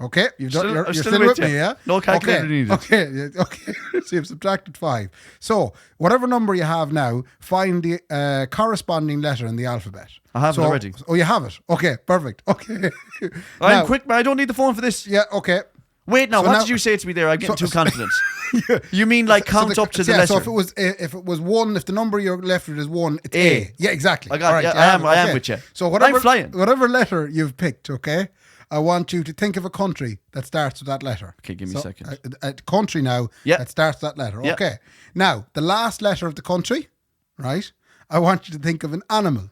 [SPEAKER 1] Okay, you're still with me, yeah?
[SPEAKER 2] No calculator
[SPEAKER 1] okay.
[SPEAKER 2] needed.
[SPEAKER 1] Okay. So you've subtracted 5. So whatever number you have now, find the corresponding letter in the alphabet.
[SPEAKER 2] I have it already.
[SPEAKER 1] Oh, you have it? Okay, perfect. Okay.
[SPEAKER 2] I'm
[SPEAKER 1] Now-
[SPEAKER 2] quick, man. I don't need the phone for this.
[SPEAKER 1] Yeah, okay.
[SPEAKER 2] Wait, now,
[SPEAKER 1] So
[SPEAKER 2] what
[SPEAKER 1] now-
[SPEAKER 2] did you say to me there? I'm getting
[SPEAKER 1] So-
[SPEAKER 2] too confident. You mean like count up to the letter?
[SPEAKER 1] So if it was 1, if the number you're left with is 1, it's
[SPEAKER 2] A.
[SPEAKER 1] A. Yeah, exactly.
[SPEAKER 2] I got-
[SPEAKER 1] All right,
[SPEAKER 2] yeah,
[SPEAKER 1] you
[SPEAKER 2] I
[SPEAKER 1] have
[SPEAKER 2] am-
[SPEAKER 1] it,
[SPEAKER 2] I am
[SPEAKER 1] okay.
[SPEAKER 2] with you.
[SPEAKER 1] So
[SPEAKER 2] I'm flying.
[SPEAKER 1] whatever letter you've picked, okay, I want you to think of a country that starts with that letter.
[SPEAKER 2] Okay, give me a second.
[SPEAKER 1] A country now
[SPEAKER 2] Yeah.
[SPEAKER 1] that starts with that letter.
[SPEAKER 2] Yeah.
[SPEAKER 1] Okay. Now, the last letter of the country, right? I want you to think of an animal.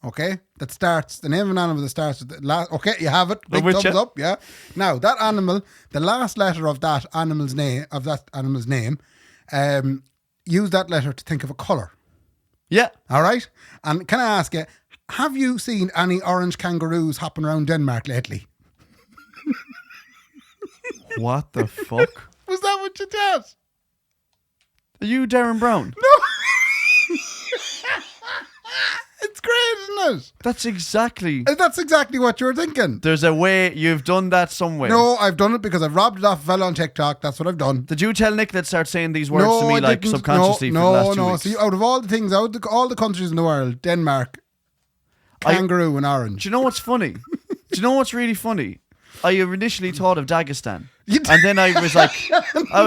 [SPEAKER 1] Okay, the name of an animal that starts with the last. Okay, you have it. Big
[SPEAKER 2] with
[SPEAKER 1] thumbs
[SPEAKER 2] you.
[SPEAKER 1] up. Yeah. Now that animal, the last letter of that animal's name, use that letter to think of a color.
[SPEAKER 2] Yeah.
[SPEAKER 1] All right. And can I ask you, have you seen any orange kangaroos hopping around Denmark lately?
[SPEAKER 2] What the fuck?
[SPEAKER 1] Was that what you did?
[SPEAKER 2] Are you Darren Brown?
[SPEAKER 1] It's great, isn't it?
[SPEAKER 2] That's exactly.
[SPEAKER 1] That's exactly what you're thinking.
[SPEAKER 2] There's a way you've done that somewhere.
[SPEAKER 1] No, I've done it because I've robbed it off a fella on TikTok. That's what I've done.
[SPEAKER 2] Did you tell Nick to start saying these words
[SPEAKER 1] No,
[SPEAKER 2] to me
[SPEAKER 1] I
[SPEAKER 2] like
[SPEAKER 1] didn't.
[SPEAKER 2] subconsciously for the last 2 weeks?
[SPEAKER 1] See, out of all the things, all the countries in the world, Denmark, kangaroo and orange.
[SPEAKER 2] Do you know what's funny? Do you know what's really funny? I initially thought of Dagestan.
[SPEAKER 1] You did.
[SPEAKER 2] And then I was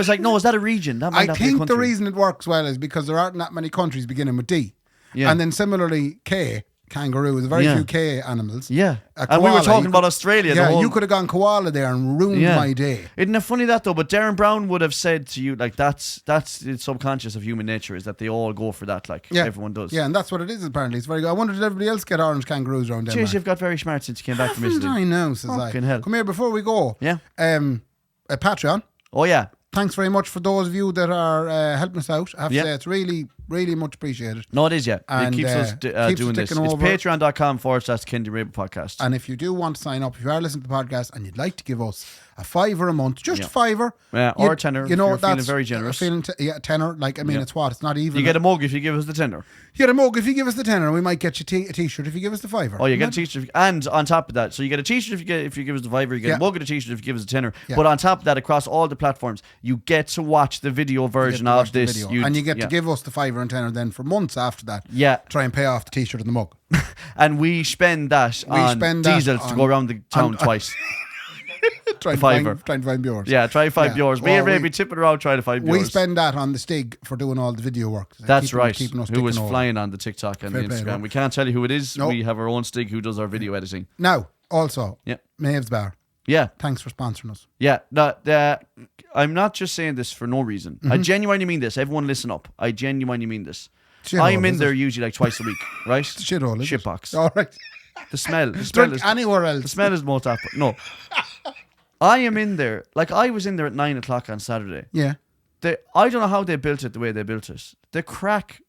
[SPEAKER 2] like, no, is that a region? That might
[SPEAKER 1] I
[SPEAKER 2] not be a
[SPEAKER 1] think
[SPEAKER 2] country.
[SPEAKER 1] the reason it works well is because there aren't that many countries beginning with D.
[SPEAKER 2] Yeah.
[SPEAKER 1] And then similarly, K, kangaroo, there's very
[SPEAKER 2] Yeah.
[SPEAKER 1] few K animals.
[SPEAKER 2] Yeah.
[SPEAKER 1] A
[SPEAKER 2] And we were
[SPEAKER 1] koala,
[SPEAKER 2] talking
[SPEAKER 1] you
[SPEAKER 2] about
[SPEAKER 1] could-
[SPEAKER 2] Australia.
[SPEAKER 1] Yeah,
[SPEAKER 2] the whole,
[SPEAKER 1] you could have gone koala there and ruined my day.
[SPEAKER 2] Isn't it funny that though? But Darren Brown would have said to you, like, that's the subconscious of human nature is that they all go for that, like
[SPEAKER 1] Yeah.
[SPEAKER 2] everyone does.
[SPEAKER 1] Yeah, and that's what it is apparently. It's very good. I wonder did everybody else get orange kangaroos around Denmark?
[SPEAKER 2] Jeez, you've got very smart since you came back from
[SPEAKER 1] Haven't
[SPEAKER 2] Italy.
[SPEAKER 1] I know, says
[SPEAKER 2] Fucking
[SPEAKER 1] I.
[SPEAKER 2] hell.
[SPEAKER 1] Come here, before we go.
[SPEAKER 2] Yeah.
[SPEAKER 1] Patreon.
[SPEAKER 2] Oh yeah.
[SPEAKER 1] Thanks very much for those of you that are helping us out. I have
[SPEAKER 2] Yeah.
[SPEAKER 1] to say, it's really, really much appreciated.
[SPEAKER 2] No, it is, yeah.
[SPEAKER 1] And,
[SPEAKER 2] it keeps us
[SPEAKER 1] keeps us
[SPEAKER 2] doing this.
[SPEAKER 1] ticking
[SPEAKER 2] It's
[SPEAKER 1] over.
[SPEAKER 2] patreon.com/Kendy Raybo podcast.
[SPEAKER 1] And if you do want to sign up, if you are listening to the podcast and you'd like to give us a $5 a month, just
[SPEAKER 2] Yeah.
[SPEAKER 1] a $5,
[SPEAKER 2] Yeah, or a tenner if you're feeling
[SPEAKER 1] that's-
[SPEAKER 2] very generous.
[SPEAKER 1] Yeah, tenner. Like, I mean,
[SPEAKER 2] Yeah.
[SPEAKER 1] it's what? It's not even.
[SPEAKER 2] You get a mug if you give us the tenner.
[SPEAKER 1] You get a mug if you give us the tenner. We might get you a t-shirt if you give us the $5.
[SPEAKER 2] Oh, you get a t-shirt, and on top of that, so you get a t-shirt if you give us the $5, you get
[SPEAKER 1] Yeah.
[SPEAKER 2] a mug and a t-shirt if you give us a tenner.
[SPEAKER 1] Yeah.
[SPEAKER 2] But on top of that, across all the platforms, you get to watch the video version
[SPEAKER 1] to watch
[SPEAKER 2] of
[SPEAKER 1] the
[SPEAKER 2] this,
[SPEAKER 1] video. And you get to give us the $5 tenner then for months after that.
[SPEAKER 2] Yeah.
[SPEAKER 1] Try and pay off the t-shirt and the mug.
[SPEAKER 2] And we spend that on diesels to go around the town twice.
[SPEAKER 1] trying
[SPEAKER 2] Fiver.
[SPEAKER 1] to find viewers.
[SPEAKER 2] Yeah, try €5. Me and Ray be tipping around trying to find
[SPEAKER 1] We
[SPEAKER 2] €5.
[SPEAKER 1] spend that on the Stig for doing all the video work.
[SPEAKER 2] That's right.
[SPEAKER 1] Keeping us
[SPEAKER 2] Who was
[SPEAKER 1] ticking over.
[SPEAKER 2] flying on the TikTok and
[SPEAKER 1] Fair
[SPEAKER 2] the
[SPEAKER 1] play,
[SPEAKER 2] Instagram.
[SPEAKER 1] no?
[SPEAKER 2] We can't tell you who it is.
[SPEAKER 1] No.
[SPEAKER 2] We have our own Stig who does our video editing.
[SPEAKER 1] Now, also,
[SPEAKER 2] Yeah.
[SPEAKER 1] Maeve's Bar.
[SPEAKER 2] Yeah.
[SPEAKER 1] Thanks for sponsoring us.
[SPEAKER 2] Yeah. No, I'm not just saying this for no reason. I genuinely mean this. Everyone listen up. I genuinely mean this.
[SPEAKER 1] Shithole,
[SPEAKER 2] I'm in
[SPEAKER 1] is
[SPEAKER 2] there
[SPEAKER 1] it?
[SPEAKER 2] usually like twice a week, right?
[SPEAKER 1] Shithole, is it?
[SPEAKER 2] Shitbox.
[SPEAKER 1] All right.
[SPEAKER 2] The smell is
[SPEAKER 1] Drink anywhere else.
[SPEAKER 2] the smell is the most apple. No. I am in there. Like I was in there at 9 o'clock on Saturday.
[SPEAKER 1] Yeah.
[SPEAKER 2] I don't know how they built it the way they built it. The crack.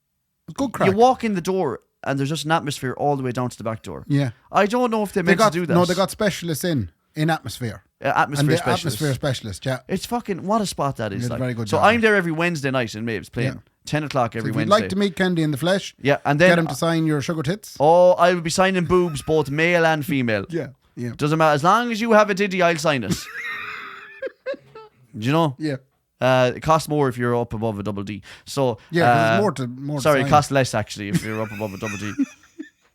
[SPEAKER 1] Good crack.
[SPEAKER 2] You walk in the door and there's just an atmosphere all the way down to the back door.
[SPEAKER 1] Yeah.
[SPEAKER 2] I don't know if they meant to do that.
[SPEAKER 1] No, they got specialists in atmosphere.
[SPEAKER 2] Atmosphere
[SPEAKER 1] And the
[SPEAKER 2] specialist.
[SPEAKER 1] atmosphere specialist, yeah.
[SPEAKER 2] It's fucking what a spot that is.
[SPEAKER 1] Did a
[SPEAKER 2] Like.
[SPEAKER 1] very good
[SPEAKER 2] So
[SPEAKER 1] job.
[SPEAKER 2] I'm there every Wednesday night in Maeve's playing.
[SPEAKER 1] Yeah.
[SPEAKER 2] 10 o'clock
[SPEAKER 1] So
[SPEAKER 2] every
[SPEAKER 1] if you'd
[SPEAKER 2] Wednesday.
[SPEAKER 1] like to meet Kendy in the flesh,
[SPEAKER 2] Yeah, and then
[SPEAKER 1] get him to sign your sugar tits.
[SPEAKER 2] Oh, I will be signing boobs, both male and female.
[SPEAKER 1] Yeah. Yeah.
[SPEAKER 2] Doesn't matter. As long as you have a diddy, I'll sign it. Do you know?
[SPEAKER 1] Yeah.
[SPEAKER 2] It costs more if you're up above a double D. So
[SPEAKER 1] Yeah, 'cause it's more to
[SPEAKER 2] Sorry, it
[SPEAKER 1] sign.
[SPEAKER 2] costs less actually if you're up above a double D.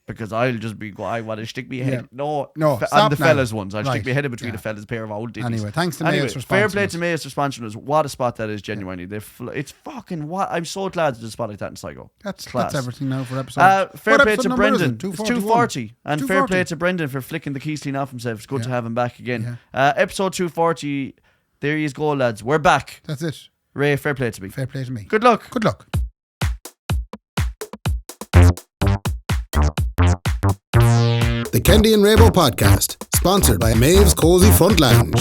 [SPEAKER 2] Because I'll just be, I want to stick me head.
[SPEAKER 1] Yeah.
[SPEAKER 2] No,
[SPEAKER 1] No,
[SPEAKER 2] on
[SPEAKER 1] stop
[SPEAKER 2] the
[SPEAKER 1] now.
[SPEAKER 2] fellas ones. I'll
[SPEAKER 1] Right.
[SPEAKER 2] stick my head in between
[SPEAKER 1] Yeah.
[SPEAKER 2] the fellas, pair of old diddies.
[SPEAKER 1] Anyway, thanks to Maeve's for
[SPEAKER 2] fair
[SPEAKER 1] sponsoring
[SPEAKER 2] play
[SPEAKER 1] us.
[SPEAKER 2] to Maeve's for sponsoring us. What a spot that is, genuinely. It's fucking what. I'm so glad there's a spot like that in Sligo.
[SPEAKER 1] That's
[SPEAKER 2] Class.
[SPEAKER 1] everything now for episode.
[SPEAKER 2] Fair
[SPEAKER 1] What
[SPEAKER 2] play
[SPEAKER 1] episode
[SPEAKER 2] to
[SPEAKER 1] number is
[SPEAKER 2] Brendan.
[SPEAKER 1] it?
[SPEAKER 2] It's 240. And fair
[SPEAKER 1] 240.
[SPEAKER 2] play to Brendan for flicking the keys clean off himself. It's good to
[SPEAKER 1] Yeah.
[SPEAKER 2] have him back again.
[SPEAKER 1] Yeah.
[SPEAKER 2] Episode 240. There you go, lads. We're back.
[SPEAKER 1] That's it.
[SPEAKER 2] Ray, fair play to me.
[SPEAKER 1] Fair play to me.
[SPEAKER 2] Good luck.
[SPEAKER 1] Good luck.
[SPEAKER 4] The Kendy and Raybo podcast, sponsored by Maeve's Cozy Front Lounge.